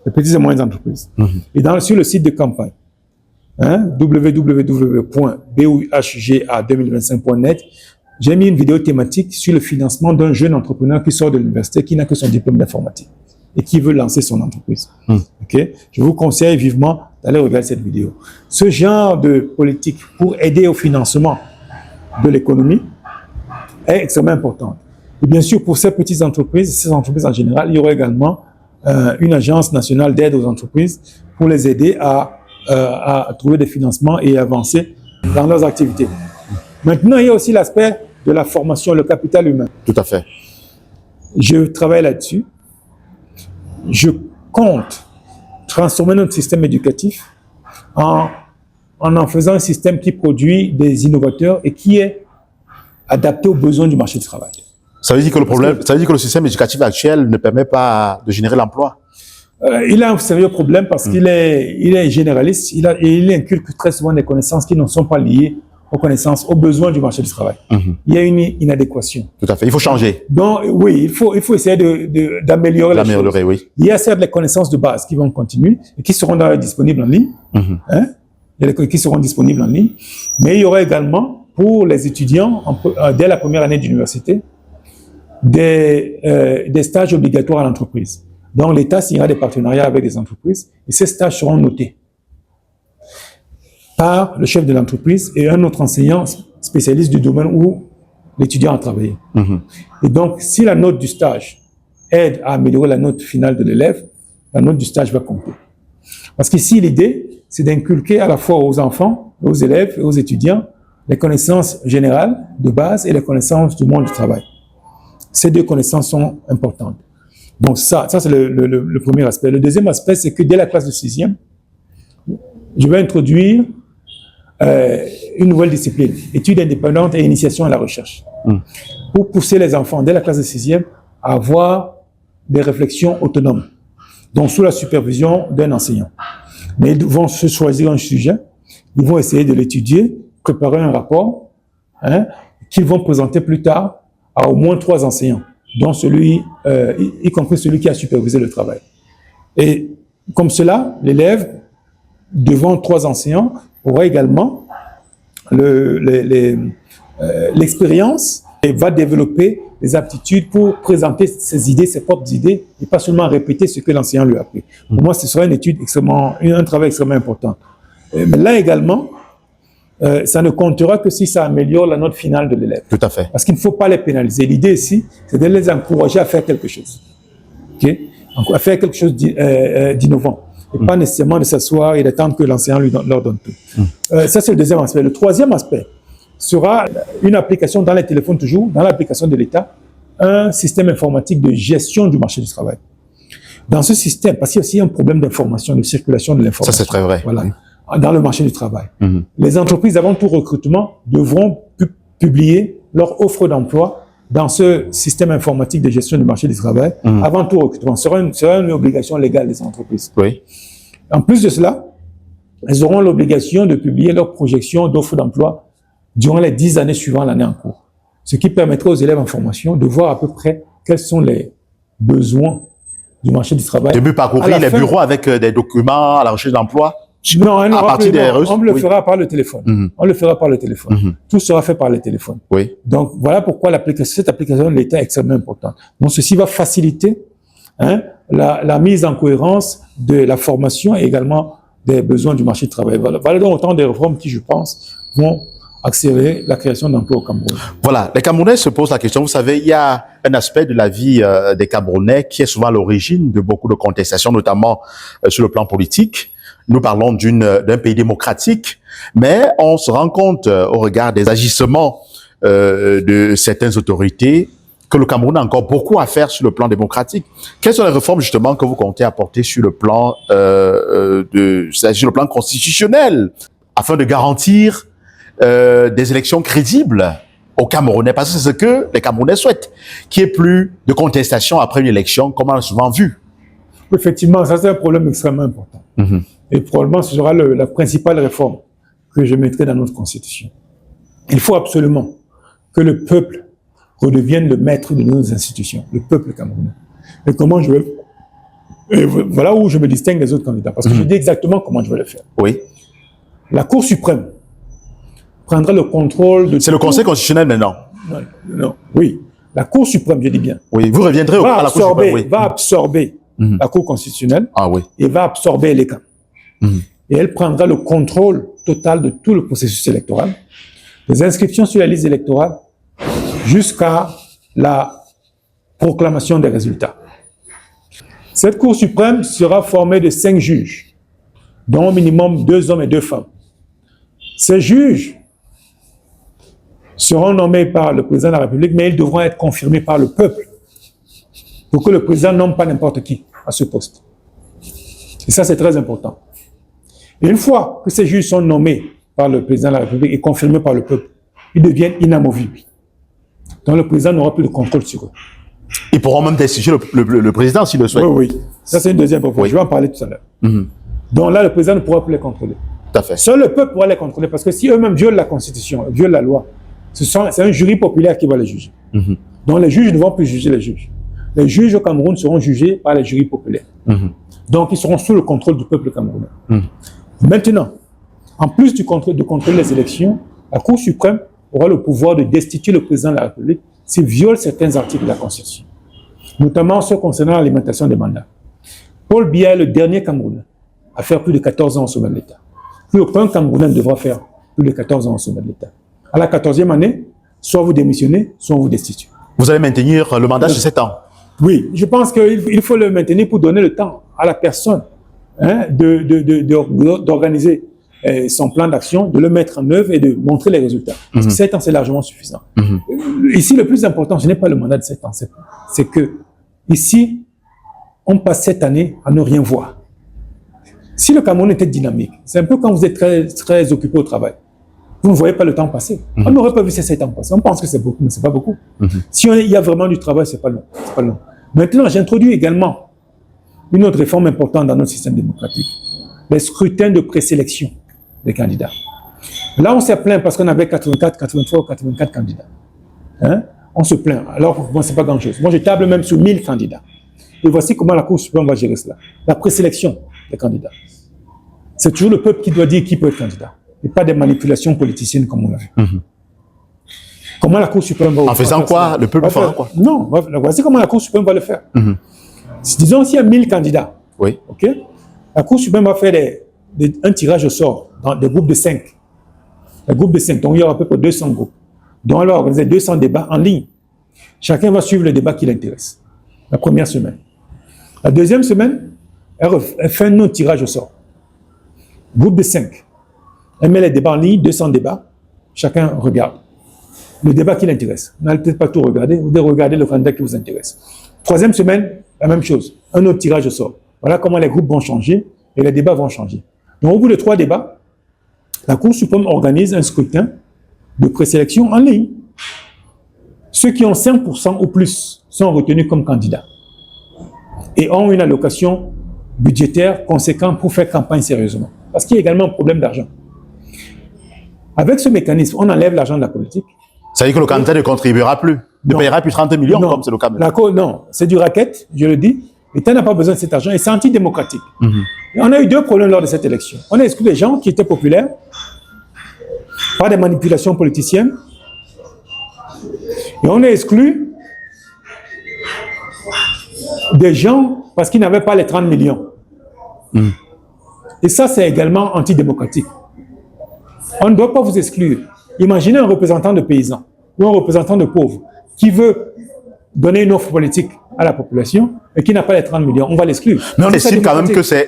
les petites et moyennes entreprises. Et sur le site de campagne, www.buhga2025.net, j'ai mis une vidéo thématique sur le financement d'un jeune entrepreneur qui sort de l'université, qui n'a que son diplôme d'informatique et qui veut lancer son entreprise. Okay? Je vous conseille vivement d'aller regarder cette vidéo. Ce genre de politique pour aider au financement de l'économie est extrêmement important. Et bien sûr, pour ces petites entreprises, ces entreprises en général, il y aura également une agence nationale d'aide aux entreprises pour les aider à trouver des financements et avancer dans leurs activités. Maintenant, il y a aussi l'aspect de la formation, le capital humain. Tout à fait. Je travaille là-dessus. Je compte transformer notre système éducatif en faisant un système qui produit des innovateurs et qui est adapté aux besoins du marché du travail. Ça veut dire que le système éducatif actuel ne permet pas de générer l'emploi. Il a un sérieux problème parce qu'il est généraliste. Il inculque très souvent des connaissances qui ne sont pas liées aux connaissances, aux besoins du marché du travail. Il y a une inadéquation. Tout à fait. Il faut changer. Donc, oui, il faut essayer d'améliorer les choses. Oui. Il y a certes les connaissances de base qui vont continuer et qui seront disponibles en ligne. Il y a les qui seront disponibles en ligne. Mais il y aura également, pour les étudiants, dès la première année d'université, des stages obligatoires à l'entreprise. Donc, l'État signera des partenariats avec des entreprises et ces stages seront notés par le chef de l'entreprise et un autre enseignant spécialiste du domaine où l'étudiant a travaillé. Et donc, si la note du stage aide à améliorer la note finale de l'élève, la note du stage va compter. Parce qu'ici, l'idée, c'est d'inculquer à la fois aux enfants, aux élèves et aux étudiants les connaissances générales de base et les connaissances du monde du travail. Ces deux connaissances sont importantes. Donc ça c'est le premier aspect. Le deuxième aspect, c'est que dès la classe de 6e, je vais introduire une nouvelle discipline, études indépendantes et initiation à la recherche, pour pousser les enfants dès la classe de 6e à avoir des réflexions autonomes, donc sous la supervision d'un enseignant. Mais ils vont se choisir un sujet, ils vont essayer de l'étudier, préparer un rapport qu'ils vont présenter plus tard à au moins 3 enseignants, dont y compris celui qui a supervisé le travail. Et comme cela, l'élève, devant 3 enseignants, aura également l'expérience et va développer les aptitudes pour présenter ses idées, ses propres idées, et pas seulement répéter ce que l'enseignant lui a appris. Pour moi, ce sera un travail extrêmement important. Mais là également, ça ne comptera que si ça améliore la note finale de l'élève. Tout à fait. Parce qu'il ne faut pas les pénaliser. L'idée ici, c'est de les encourager à faire quelque chose. À faire quelque chose d'innovant. Et pas nécessairement de s'asseoir et d'attendre que l'enseignant leur donne tout. Ça, c'est le deuxième aspect. Le troisième aspect sera une application dans les téléphones toujours, dans l'application de l'État, un système informatique de gestion du marché du travail. Dans ce système, parce qu'il y a aussi un problème d'information, de circulation de l'information. Ça, c'est très vrai. Voilà. Dans le marché du travail. Les entreprises, avant tout recrutement, devront publier leur offre d'emploi dans ce système informatique de gestion du marché du travail, avant tout recrutement. Ce sera une obligation légale des entreprises. Oui. En plus de cela, elles auront l'obligation de publier leurs projections d'offres d'emploi durant les 10 années suivant l'année en cours. Ce qui permettra aux élèves en formation de voir à peu près quels sont les besoins du marché du travail. De mieux parcourir les bureaux avec des documents à la recherche d'emploi. Non, à partir des RE. on le fera par le téléphone. On le fera par le téléphone. Tout sera fait par le téléphone. Oui. Donc, voilà pourquoi cette application de l'État est extrêmement importante. Donc, ceci va faciliter la mise en cohérence de la formation et également des besoins du marché du travail. Voilà donc autant de réformes qui, je pense, vont accélérer la création d'emplois au Cameroun. Voilà, les Camerounais se posent la question. Vous savez, il y a un aspect de la vie des Camerounais qui est souvent à l'origine de beaucoup de contestations, notamment sur le plan politique. Nous parlons d'un pays démocratique, mais on se rend compte au regard des agissements de certaines autorités que le Cameroun a encore beaucoup à faire sur le plan démocratique. Quelles sont les réformes justement que vous comptez apporter sur le plan sur le plan constitutionnel afin de garantir des élections crédibles aux Camerounais, parce que c'est ce que les Camerounais souhaitent, qu'il n'y ait plus de contestation après une élection, comme on l'a souvent vu. Effectivement, ça c'est un problème extrêmement important. Et probablement ce sera la principale réforme que je mettrai dans notre constitution. Il faut absolument que le peuple redevienne le maître de nos institutions, le peuple camerounais. Et comment je vais... Et voilà où je me distingue des autres candidats, parce que je dis exactement comment je vais le faire. Oui. La Cour suprême prendra le contrôle de... C'est le Conseil constitutionnel maintenant. Non, oui. La Cour suprême, je dis bien. Oui, vous reviendrez à la Cour suprême. Oui. Va absorber la Cour constitutionnelle et va absorber les cas. Et elle prendra le contrôle total de tout le processus électoral, des inscriptions sur la liste électorale, jusqu'à la proclamation des résultats. Cette Cour suprême sera formée de 5 juges, dont au minimum 2 hommes et 2 femmes. Ces juges seront nommés par le président de la République, mais ils devront être confirmés par le peuple, pour que le président nomme pas n'importe qui à ce poste. Et ça, c'est très important. Et une fois que ces juges sont nommés par le président de la République et confirmés par le peuple, ils deviennent inamovibles. Donc le président n'aura plus de contrôle sur eux. Ils pourront même destituer le président s'il le souhaite. Oui. Ça, c'est une deuxième proposition. Je vais en parler tout à l'heure. Donc là, le président ne pourra plus les contrôler. Tout à fait. Seul le peuple pourra les contrôler, parce que si eux-mêmes violent la Constitution, violent la loi, c'est un jury populaire qui va les juger. Donc les juges ne vont plus juger les juges. Les juges au Cameroun seront jugés par les jurys populaires. Donc ils seront sous le contrôle du peuple camerounais. Maintenant, en plus de contrôler les élections, la Cour suprême aura le pouvoir de destituer le président de la République s'il viole certains articles de la Constitution, notamment ceux concernant l'alimentation des mandats. Paul Biya est le dernier Camerounais à faire plus de 14 ans au sommet de l'État. Plus aucun Camerounais ne devra faire plus de 14 ans au sommet de l'État. À la 14e année, soit vous démissionnez, soit on vous destitue. Vous allez maintenir le mandat sur 7 ans? Oui, je pense qu'il faut le maintenir pour donner le temps à la personne d'organiser son plan d'action, de le mettre en œuvre et de montrer les résultats. Parce que 7 ans, c'est largement suffisant. Ici, le plus important, ce n'est pas le mandat de 7 ans, c'est que ici, on passe 7 années à ne rien voir. Si le Cameroun était dynamique, c'est un peu quand vous êtes très, très occupé au travail. Vous ne voyez pas le temps passer. On n'aurait pas vu ces 7 ans passer. On pense que c'est beaucoup, mais c'est pas beaucoup. Si il y a vraiment du travail, c'est pas long. Maintenant, j'introduis également une autre réforme importante dans notre système démocratique. Les scrutins de présélection des candidats. Là, on s'est plaint parce qu'on avait 84, 83 ou 84 candidats. On se plaint. Alors, bon, c'est pas grand-chose. Moi, je table même sur 1000 candidats. Et voici comment la Cour suprême va gérer cela. La présélection des candidats. C'est toujours le peuple qui doit dire qui peut être candidat. Et pas des manipulations politiciennes comme on l'a vu. Comment la Cour suprême va... En faisant quoi? Le peuple fera quoi? Non, voici comment la Cour suprême va le faire. Disons s'il y a 1000 candidats, okay, la Cour suprême va faire un tirage au sort dans des groupes de 5. Des groupes de 5, donc il y aura à peu près 200 groupes. Donc elle va organiser 200 débats en ligne. Chacun va suivre le débat qui l'intéresse. La première semaine. La deuxième semaine, elle fait un autre tirage au sort. Groupe de 5. Elle met les débats en ligne, 200 débats. Chacun regarde le débat qui l'intéresse. Vous n'allez peut-être pas tout regarder, vous devez regarder le candidat qui vous intéresse. Troisième semaine, la même chose. Un autre tirage au sort. Voilà comment les groupes vont changer et les débats vont changer. Donc au bout de 3 débats, la Cour suprême organise un scrutin de présélection en ligne. Ceux qui ont 5% ou plus sont retenus comme candidats et ont une allocation budgétaire conséquente pour faire campagne sérieusement. Parce qu'il y a également un problème d'argent. Avec ce mécanisme, on enlève l'argent de la politique. Ça veut dire que le candidat ne contribuera plus, ne payera plus 30 millions comme c'est le cas maintenant. Non, c'est du racket, je le dis. L'État n'a pas besoin de cet argent et c'est antidémocratique. Et on a eu 2 problèmes lors de cette élection. On a exclu les gens qui étaient populaires par des manipulations politiciennes et on a exclu des gens parce qu'ils n'avaient pas les 30 millions. Et ça, c'est également antidémocratique. On ne doit pas vous exclure Imaginez un représentant de paysans ou un représentant de pauvres qui veut donner une offre politique à la population et qui n'a pas les 30 millions. On va l'exclure. Mais on estime quand même que c'est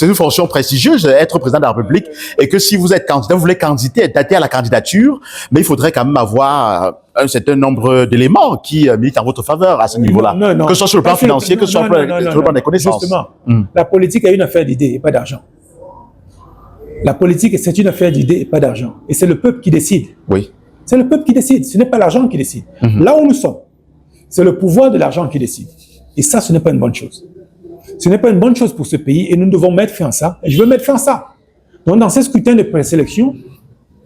une fonction prestigieuse d'être président de la République et que si vous êtes candidat, vous voulez candidater à la candidature, mais il faudrait quand même avoir un certain nombre d'éléments qui militent en votre faveur à ce niveau-là. Que ce soit sur le plan financier, que ce soit sur le plan des connaissances. Justement, la politique est une affaire d'idées et pas d'argent. La politique, c'est une affaire d'idées et pas d'argent. Et c'est le peuple qui décide. Oui. C'est le peuple qui décide, ce n'est pas l'argent qui décide. Là où nous sommes, c'est le pouvoir de l'argent qui décide. Et ça, ce n'est pas une bonne chose. Ce n'est pas une bonne chose pour ce pays et nous devons mettre fin à ça. Et je veux mettre fin à ça. Donc, dans ces scrutins de présélection,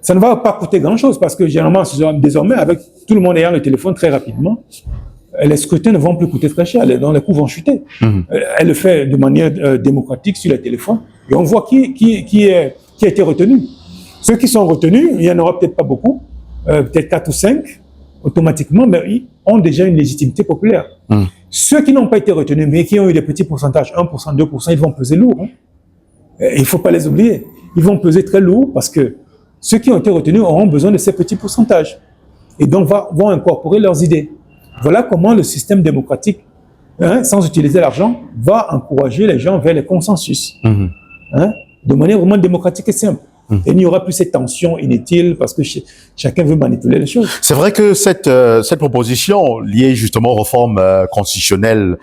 ça ne va pas coûter grand-chose parce que généralement, désormais, avec tout le monde ayant le téléphone très rapidement, les scrutins ne vont plus coûter très cher, donc les coûts vont chuter. Elle le fait de manière démocratique sur les téléphones et on voit qui a été retenu. Ceux qui sont retenus, il n'y en aura peut-être pas beaucoup, peut-être 4 ou 5, automatiquement, mais ils ont déjà une légitimité populaire. Ceux qui n'ont pas été retenus, mais qui ont eu des petits pourcentages, 1%, 2%, ils vont peser lourd. Hein. Il ne faut pas les oublier. Ils vont peser très lourd parce que ceux qui ont été retenus auront besoin de ces petits pourcentages. Et donc vont incorporer leurs idées. Voilà comment le système démocratique, sans utiliser l'argent, va encourager les gens vers les consensus. De manière vraiment démocratique et simple. Et il n'y aura plus cette tension inutile parce que chacun veut manipuler les choses. C'est vrai que cette proposition liée justement aux réformes constitutionnelles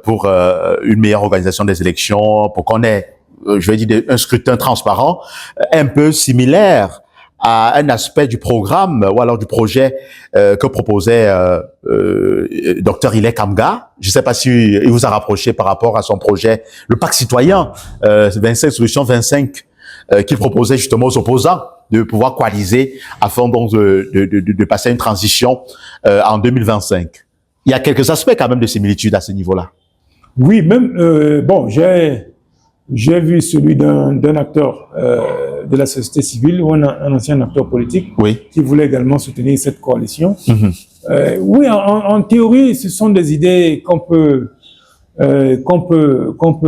pour une meilleure organisation des élections, pour qu'on ait, je vais dire, un scrutin transparent, est un peu similaire à un aspect du programme ou alors du projet que proposait Dr Ile Kamga. Je ne sais pas si il vous a rapproché par rapport à son projet, le pacte citoyen 25 solutions 25 qu'il proposait justement aux opposants de pouvoir coaliser afin donc de passer à une transition en 2025. Il y a quelques aspects quand même de similitude à ce niveau-là. Oui, même bon, j'ai vu celui d'un acteur de la société civile ou un ancien acteur politique qui voulait également soutenir cette coalition. Oui, en théorie, ce sont des idées qu'on peut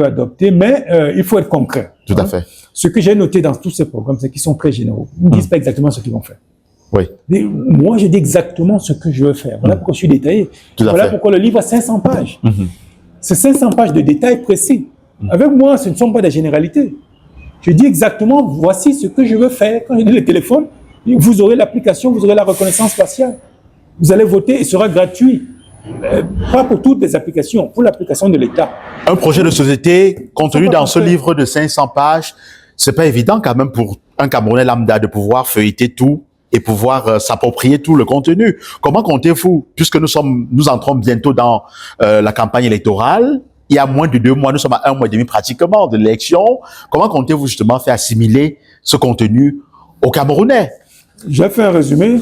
adopter, mais il faut être concret. Tout à fait. Ce que j'ai noté dans tous ces programmes, c'est qu'ils sont très généraux. Ils ne disent pas exactement ce qu'ils vont faire. Oui. Mais moi, je dis exactement ce que je veux faire. Voilà pourquoi je suis détaillé. Voilà pourquoi le livre a 500 pages. C'est 500 pages de détails précis. Avec moi, ce ne sont pas des généralités. Je dis exactement, voici ce que je veux faire. Quand je dis le téléphone, vous aurez l'application, vous aurez la reconnaissance faciale. Vous allez voter, il sera gratuit. Pas pour toutes les applications, pour l'application de l'État. Un projet de société contenu dans ce livre de 500 pages, c'est pas évident quand même pour un Camerounais lambda de pouvoir feuilleter tout et pouvoir s'approprier tout le contenu. Comment comptez-vous, puisque nous entrons bientôt dans la campagne électorale, il y a moins de 2 mois, nous sommes à 1 mois et demi pratiquement de l'élection, comment comptez-vous justement faire assimiler ce contenu aux Camerounais? J'ai fait un résumé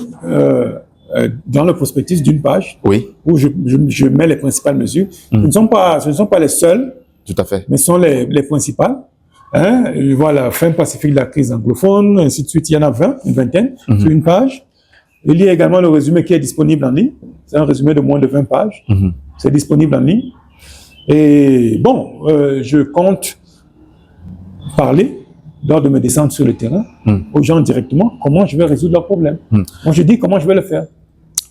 dans le prospectus d'une page où je mets les principales mesures. Ce ne sont pas les seules, tout à fait, mais ce sont les principales. Voilà, fin pacifique de la crise anglophone, ainsi de suite. Il y en a 20, une vingtaine, sur une page. Il y a également le résumé qui est disponible en ligne. C'est un résumé de moins de 20 pages. C'est disponible en ligne. Et bon, je compte parler lors de mes descentes sur le terrain aux gens directement comment je vais résoudre leurs problèmes. Moi, je dis comment je vais le faire.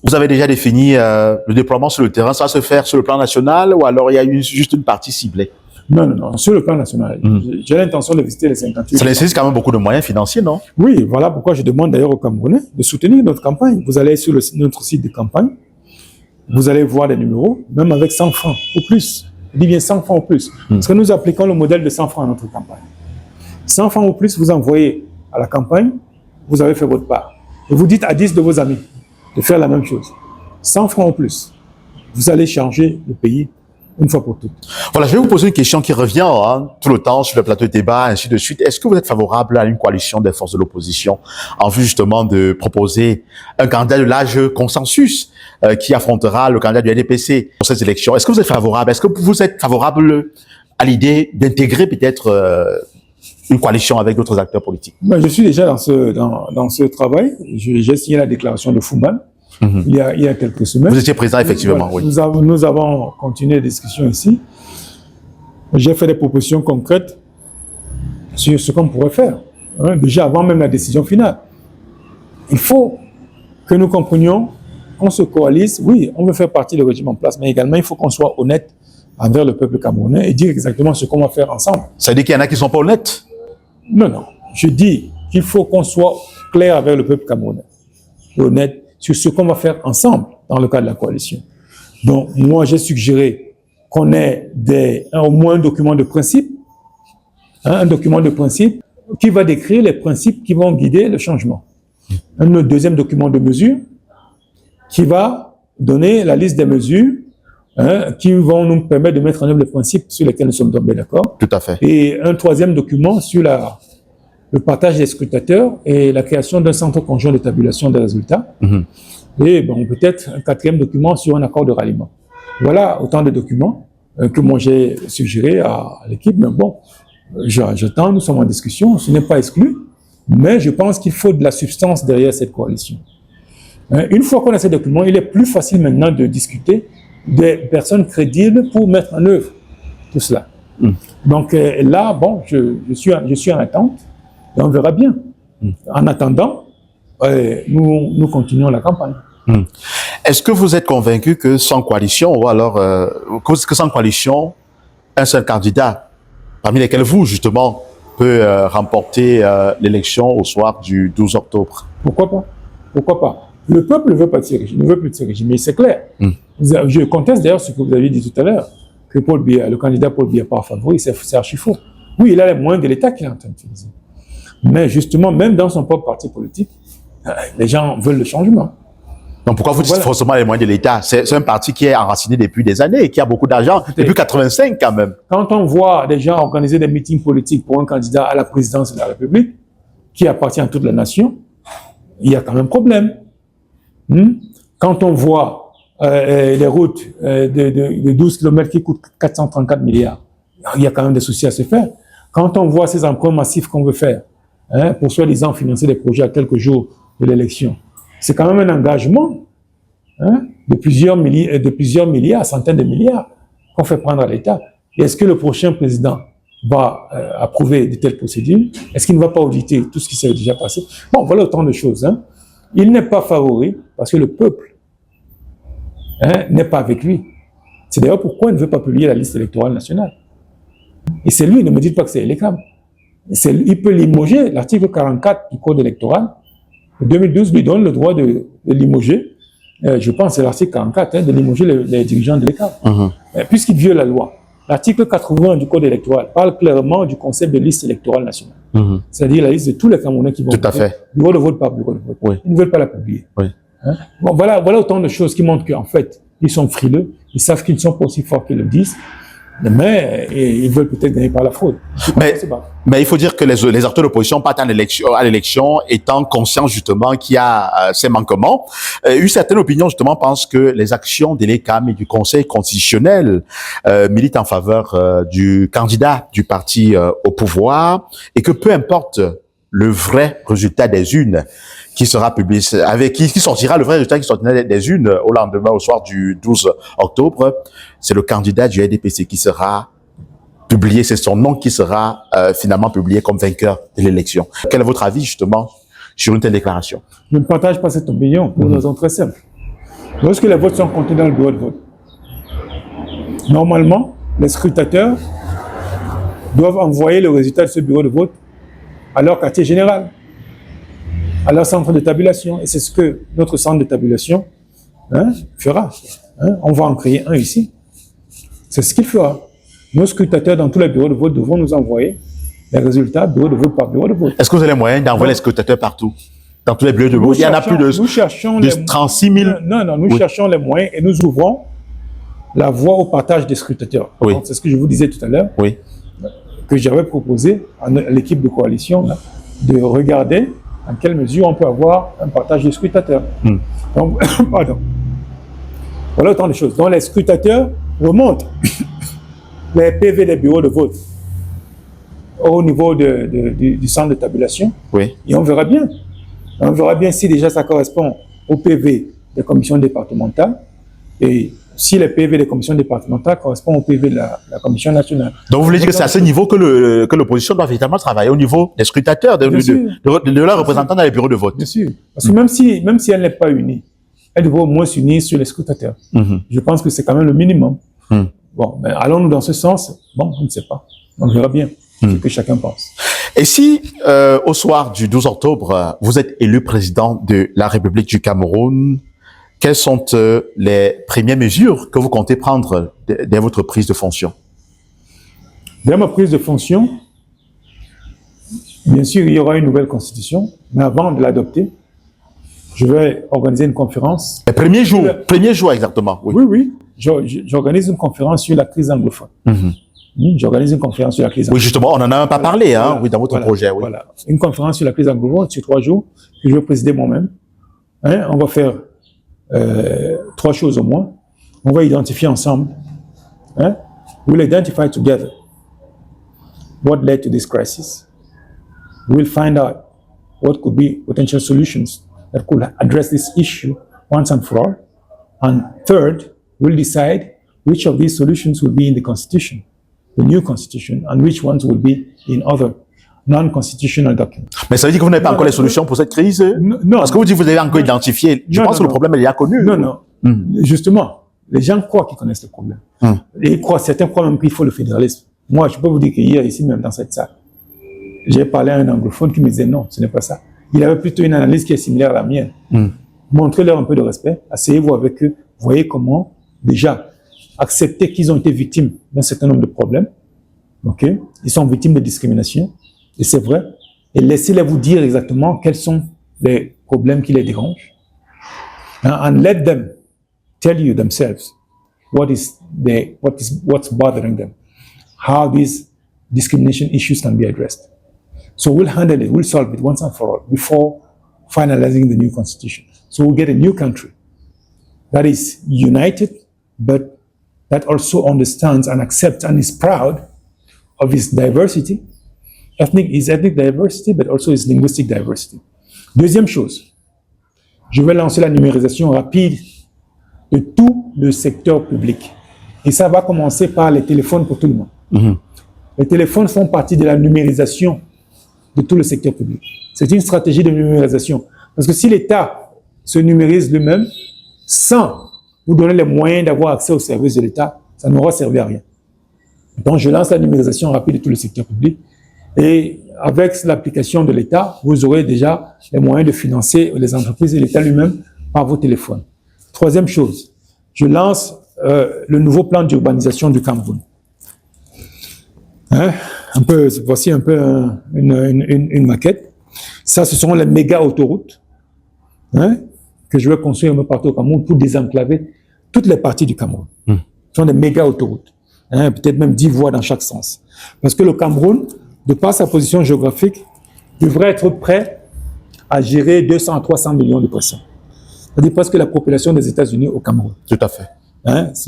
Vous avez déjà défini le déploiement sur le terrain, ça va se faire sur le plan national ou alors il y a juste une partie ciblée? Non, sur le plan national. J'ai l'intention de visiter les 58. Ça nécessite quand même beaucoup de moyens financiers, non? Oui, voilà pourquoi je demande d'ailleurs aux Camerounais de soutenir notre campagne. Vous allez sur notre site de campagne, vous allez voir les numéros, même avec 100 francs ou plus. Je dis bien 100 francs ou plus. Parce que nous appliquons le modèle de 100 francs à notre campagne. 100 francs ou plus, vous envoyez à la campagne, vous avez fait votre part. Et vous dites à 10 de vos amis de faire la même chose. 100 francs ou plus, vous allez changer le pays une fois pour toutes. Voilà, je vais vous poser une question qui revient tout le temps sur le plateau de débat, ainsi de suite. Est-ce que vous êtes favorable à une coalition des forces de l'opposition en vue justement de proposer un candidat de large consensus qui affrontera le candidat du NDPC pour cette élection? Est-ce que vous êtes favorable? Est-ce que vous êtes favorable à l'idée d'intégrer peut-être une coalition avec d'autres acteurs politiques? Je suis déjà dans ce travail. J'ai signé la déclaration de Fumban. Il y a quelques semaines. Vous étiez présent, effectivement, oui. Nous avons continué les discussions ici. J'ai fait des propositions concrètes sur ce qu'on pourrait faire, déjà avant même la décision finale. il faut que nous comprenions qu'on se coalise. Oui, on veut faire partie du régime en place, mais également, il faut qu'on soit honnête envers le peuple camerounais et dire exactement ce qu'on va faire ensemble. Ça veut dire qu'il y en a qui ne sont pas honnêtes? Non, non. Je dis qu'il faut qu'on soit clair avec le peuple camerounais, honnête sur ce qu'on va faire ensemble dans le cadre de la coalition. Donc, moi, j'ai suggéré qu'on ait au moins un document de principe, un document de principe qui va décrire les principes qui vont guider le changement. Un deuxième document de mesure qui va donner la liste des mesures qui vont nous permettre de mettre en œuvre les principes sur lesquels nous sommes tombés d'accord. Tout à fait. Et un troisième document sur le partage des scrutateurs et la création d'un centre conjoint de tabulation des résultats. Et bon, peut-être un quatrième document sur un accord de ralliement. Voilà autant de documents que moi j'ai suggéré à l'équipe. Mais bon, j'attends, nous sommes en discussion, ce n'est pas exclu, mais je pense qu'il faut de la substance derrière cette coalition. Une fois qu'on a ces documents, il est plus facile maintenant de discuter des personnes crédibles pour mettre en œuvre tout cela. Donc là, bon, je suis en attente et on verra bien. En attendant, nous continuons la campagne. Est-ce que vous êtes convaincu que sans coalition, ou alors que sans coalition, un seul candidat, parmi lesquels vous, justement, peut remporter l'élection au soir du 12 octobre? Pourquoi pas? Pourquoi pas? Le peuple ne veut pas de ce régime, ne veut plus de ce régime, mais c'est clair. Je conteste d'ailleurs ce que vous avez dit tout à l'heure, que Paul Biya, le candidat Paul Biya pas favori, c'est archi faux. Oui, il a les moyens de l'État qu'il est en train d'utiliser. Mais justement, même dans son propre parti politique, les gens veulent le changement. Donc pourquoi vous dites forcément les moyens de l'État? C'est un parti qui est enraciné depuis des années et qui a beaucoup d'argent, depuis 85 quand même. Quand on voit des gens organiser des meetings politiques pour un candidat à la présidence de la République, qui appartient à toute la nation, il y a quand même problème. Quand on voit les routes de 12 km qui coûtent 434 milliards, il y a quand même des soucis à se faire. Quand on voit ces emprunts massifs qu'on veut faire, pour soi-disant financer des projets à quelques jours de l'élection, c'est quand même un engagement de plusieurs milliards, centaines de milliards qu'on fait prendre à l'État. Et est-ce que le prochain président va approuver de telles procédures? Est-ce qu'il ne va pas auditer tout ce qui s'est déjà passé? Bon, voilà autant de choses. Il n'est pas favori parce que le peuple n'est pas avec lui. C'est d'ailleurs pourquoi il ne veut pas publier la liste électorale nationale. Et c'est lui, ne me dites pas que c'est Elekam. Il peut limoger. L'article 44 du Code électoral, 2012, lui donne le droit de limoger, je pense que c'est l'article 44, de limoger les dirigeants de l'État. Puisqu'il viole la loi. L'article 80 du Code électoral parle clairement du concept de liste électorale nationale. C'est-à-dire la liste de tous les Camerounais qui vont voter, bureau de vote par bureau de vote. Oui. Ils ne veulent pas la publier. Bon, voilà autant de choses qui montrent qu'en fait, ils sont frileux, ils savent qu'ils ne sont pas aussi forts qu'ils le disent, mais ils veulent peut-être gagner par la fraude. Mais il faut dire que les acteurs d'opposition partent à l'élection étant conscients justement qu'il y a ces manquements. Une certaine opinion justement pense que les actions de l'ECAM et du Conseil constitutionnel militent en faveur du candidat du parti au pouvoir et que peu importe le vrai résultat des urnes qui sera publié, qui sortira, le vrai résultat qui sortira des urnes au lendemain, au soir du 12 octobre, c'est le candidat du RDPC qui sera publié, c'est son nom qui sera finalement publié comme vainqueur de l'élection. Quel est votre avis justement sur une telle déclaration? Je ne partage pas cette opinion pour une raison très simple. Lorsque les votes sont comptés dans le bureau de vote, normalement, les scrutateurs doivent envoyer le résultat de ce bureau de vote à leur quartier général, à leur centre de tabulation. Et c'est ce que notre centre de tabulation fera. On va en créer un ici. C'est ce qu'il fera. Nos scrutateurs dans tous les bureaux de vote devront nous envoyer les résultats bureau de vote par bureau de vote. Est-ce que vous avez les moyens d'envoyer les scrutateurs partout? Dans tous les bureaux de vote? Il y en a plus de 36 000. Non, nous cherchons les moyens et nous ouvrons la voie au partage des scrutateurs. C'est ce que je vous disais tout à l'heure. Que j'avais proposé à l'équipe de coalition de regarder en quelle mesure on peut avoir un partage des scrutateurs. Donc, pardon. Voilà autant de choses. Donc les scrutateurs remontent les PV des bureaux de vote au niveau du centre de tabulation. Et on verra bien. On verra bien si déjà ça correspond au PV des commissions départementales. Et si les PV des commissions départementales correspondent au PV de la commission nationale. Donc, vous voulez dire que c'est à ce niveau que l'opposition doit véritablement travailler, au niveau des scrutateurs, de leurs représentants dans les bureaux de vote. Bien sûr. Parce que même si elle n'est pas unie, elle devrait au moins s'unir sur les scrutateurs. Je pense que c'est quand même le minimum. Bon, mais allons-nous dans ce sens? Bon, je ne sais pas. On verra bien ce que chacun pense. Et si, au soir du 12 octobre, vous êtes élu président de la République du Cameroun, quelles sont les premières mesures que vous comptez prendre dès votre prise de fonction? Dès ma prise de fonction, bien sûr, il y aura une nouvelle constitution, mais avant de l'adopter, je vais organiser une conférence. Le premier jour exactement. Oui. J'organise une conférence sur la crise anglophone. J'organise une conférence sur la crise anglophone. Oui, justement, on en a pas parlé, hein, oui, dans votre projet. Oui. Voilà, une conférence sur la crise anglophone sur 3 jours que je vais présider moi-même. On va faire 3 choses au moins. On va identifier ensemble. We'll identify together what led to this crisis. We'll find out what could be potential solutions that could address this issue once and for all. And third, we'll decide which of these solutions will be in the constitution, the new constitution, and which ones will be in other non-constitutional documents. Mais ça veut dire que vous n'avez pas encore les solutions pour cette crise? Non. Parce que vous dites que vous avez encore identifié. Je pense que le problème est déjà connu. Non. Justement, les gens croient qu'ils connaissent le problème. Et certains croient même qu'il faut le fédéralisme. Moi, je peux vous dire qu'hier, ici même dans cette salle, j'ai parlé à un anglophone qui me disait non, ce n'est pas ça. Il avait plutôt une analyse qui est similaire à la mienne. Montrez-leur un peu de respect, asseyez-vous avec eux, voyez comment, déjà, accepter qu'ils ont été victimes d'un certain nombre de problèmes. Ils sont victimes de discrimination, et c'est vrai. Et laissez-les vous dire exactement quels sont les problèmes qui les dérangent. And let them tell you themselves what's bothering them, how these discrimination issues can be addressed. So we'll handle it, we'll solve it once and for all before finalizing the new constitution. So we'll get a new country that is united, but that also understands and accepts and is proud of its diversity, ethnic diversity, but also its linguistic diversity. Deuxième chose, je vais lancer la numérisation rapide de tout le secteur public. Et ça va commencer par les téléphones pour tout le monde. Les téléphones font partie de la numérisation de tout le secteur public. C'est une stratégie de numérisation. Parce que si l'État se numérise lui-même, sans vous donner les moyens d'avoir accès aux services de l'État, ça n'aura servi à rien. Donc, je lance la numérisation rapide de tout le secteur public. Et avec l'application de l'État, vous aurez déjà les moyens de financer les entreprises et l'État lui-même par vos téléphones. Troisième chose, je lance le nouveau plan d'urbanisation du Cameroun. Voici un peu une maquette. Ça, ce sont les méga autoroutes que je vais construire un peu partout au Cameroun pour désenclaver toutes les parties du Cameroun. Ce sont des méga autoroutes, peut-être même 10 voies dans chaque sens. Parce que le Cameroun, de par sa position géographique, devrait être prêt à gérer 200 à 300 millions de personnes. C'est-à-dire presque la population des États-Unis au Cameroun. Tout à fait.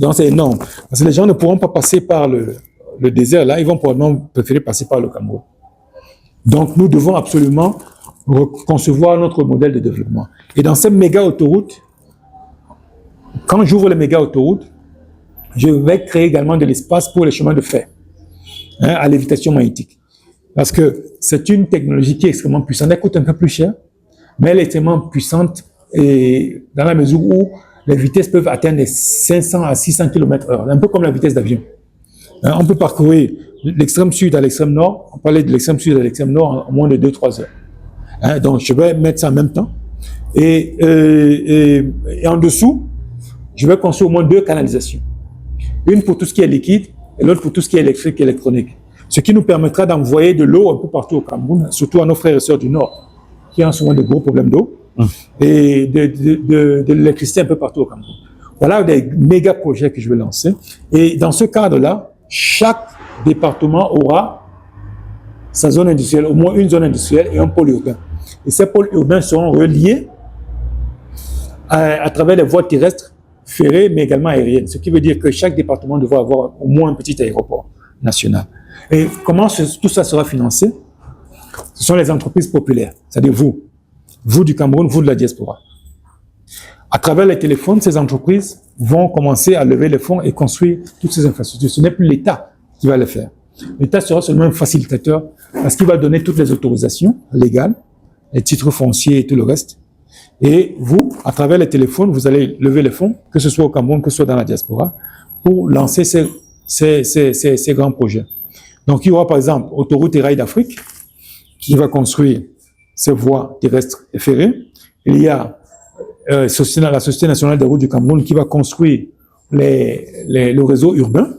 Donc c'est énorme. Parce que les gens ne pourront pas passer par le désert là, ils vont probablement préférer passer par le Cameroun. Donc nous devons absolument concevoir notre modèle de développement. Et dans ces méga autoroutes, quand j'ouvre les méga autoroutes, je vais créer également de l'espace pour les chemins de fer à lévitation magnétique. Parce que c'est une technologie qui est extrêmement puissante. Elle coûte un peu plus cher, mais elle est extrêmement puissante et dans la mesure où les vitesses peuvent atteindre les 500 à 600 km/h, un peu comme la vitesse d'avion. On peut parcourir l'extrême sud à l'extrême nord, on parlait de l'extrême sud à l'extrême nord en moins de 2-3 heures. Donc je vais mettre ça en même temps. Et en dessous, je vais construire au moins 2 canalisations. Une pour tout ce qui est liquide et l'autre pour tout ce qui est électrique et électronique. Ce qui nous permettra d'envoyer de l'eau un peu partout au Cameroun, surtout à nos frères et sœurs du Nord, qui ont souvent de gros problèmes d'eau, et de l'électricité un peu partout au Cameroun. Voilà des méga projets que je vais lancer. Et dans ce cadre-là, chaque département aura sa zone industrielle, au moins une zone industrielle et un pôle urbain. Et ces pôles urbains seront reliés à travers les voies terrestres, ferrées, mais également aériennes. Ce qui veut dire que chaque département devra avoir au moins un petit aéroport national. Et comment tout ça sera financé? Ce sont les entreprises populaires, c'est-à-dire vous du Cameroun, vous de la diaspora. À travers les téléphones, ces entreprises vont commencer à lever les fonds et construire toutes ces infrastructures. Ce n'est plus l'État qui va le faire. L'État sera seulement un facilitateur parce qu'il va donner toutes les autorisations légales, les titres fonciers et tout le reste. Et vous, à travers les téléphones, vous allez lever les fonds, que ce soit au Cameroun, que ce soit dans la diaspora, pour lancer ces grands projets. Donc, il y aura par exemple Autoroute et Rails d'Afrique qui va construire ces voies terrestres et ferrées. Il y a la Société nationale des routes du Cameroun qui va construire le réseau urbain.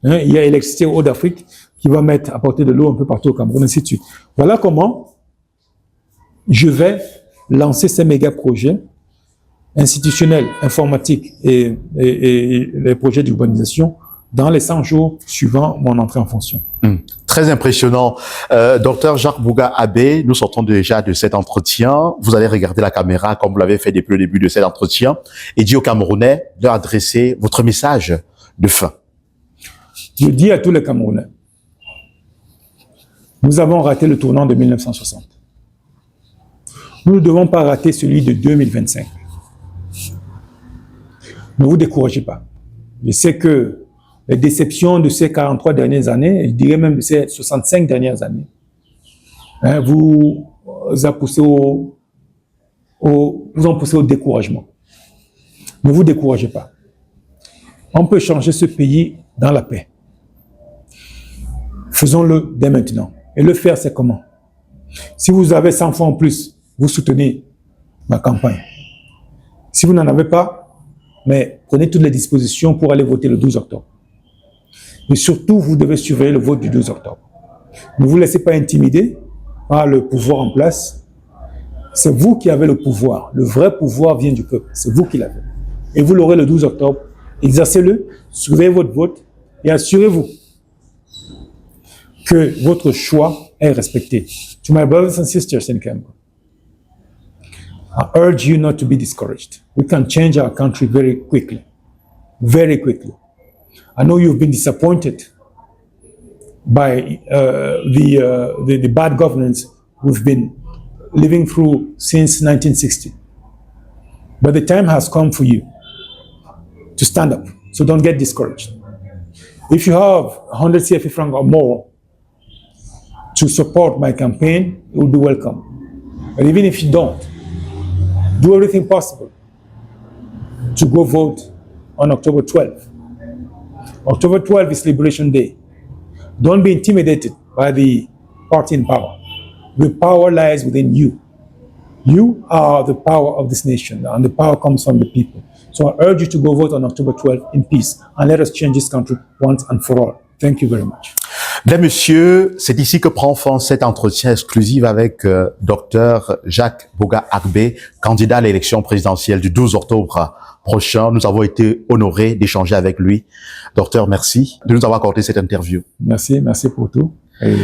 Il y a Électricité Haut d'Afrique qui va apporter de l'eau un peu partout au Cameroun, ainsi de suite. Voilà comment je vais lancer ces méga projets institutionnels, informatiques et les projets d'urbanisation dans les 100 jours suivant mon entrée en fonction. Très impressionnant. Docteur Jacques Bouga Abbé, nous sortons déjà de cet entretien. Vous allez regarder la caméra comme vous l'avez fait depuis le début de cet entretien et dire aux Camerounais de leur adresser votre message de fin. Je dis à tous les Camerounais, nous avons raté le tournant de 1960. Nous ne devons pas rater celui de 2025. Ne vous découragez pas. Je sais que les déceptions de ces 43 dernières années, je dirais même de ces 65 dernières années, vous ont poussé au découragement. Ne vous découragez pas. On peut changer ce pays dans la paix. Faisons-le dès maintenant. Et le faire, c'est comment? Si vous avez 100 francs en plus, vous soutenez ma campagne. Si vous n'en avez pas, mais prenez toutes les dispositions pour aller voter le 12 octobre. Mais surtout, vous devez surveiller le vote du 12 octobre. Ne vous laissez pas intimider par le pouvoir en place. C'est vous qui avez le pouvoir. Le vrai pouvoir vient du peuple. C'est vous qui l'avez. Et vous l'aurez le 12 octobre. Exercez-le, surveillez votre vote et assurez-vous que votre choix est respecté. To my brothers and sisters in Cameroon, I urge you not to be discouraged. We can change our country very quickly. Very quickly. I know you've been disappointed by the bad governance we've been living through since 1960. But the time has come for you to stand up. So don't get discouraged. If you have 100 CFA francs or more to support my campaign, it will be welcome. But even if you don't, do everything possible to go vote on October 12th. October 12th is Liberation Day. Don't be intimidated by the party in power. The power lies within you. You are the power of this nation, and the power comes from the people. So I urge you to go vote on October 12th in peace, and let us change this country once and for all. Thank you very much. Mesdames, Messieurs, c'est ici que prend fin cet entretien exclusif avec Dr Jacques Bouga Agbé, candidat à l'élection présidentielle du 12 octobre prochain. Nous avons été honorés d'échanger avec lui. Docteur, merci de nous avoir accordé cette interview. Merci pour tout et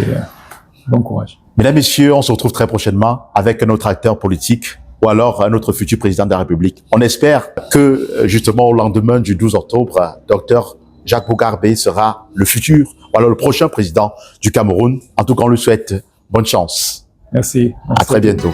bon courage. Mesdames, Messieurs, on se retrouve très prochainement avec un autre acteur politique ou alors un autre futur président de la République. On espère que justement au lendemain du 12 octobre, Dr Jacques Bouga Agbé sera le futur ou alors le prochain président du Cameroun. En tout cas, on lui souhaite bonne chance. Merci. À très bientôt.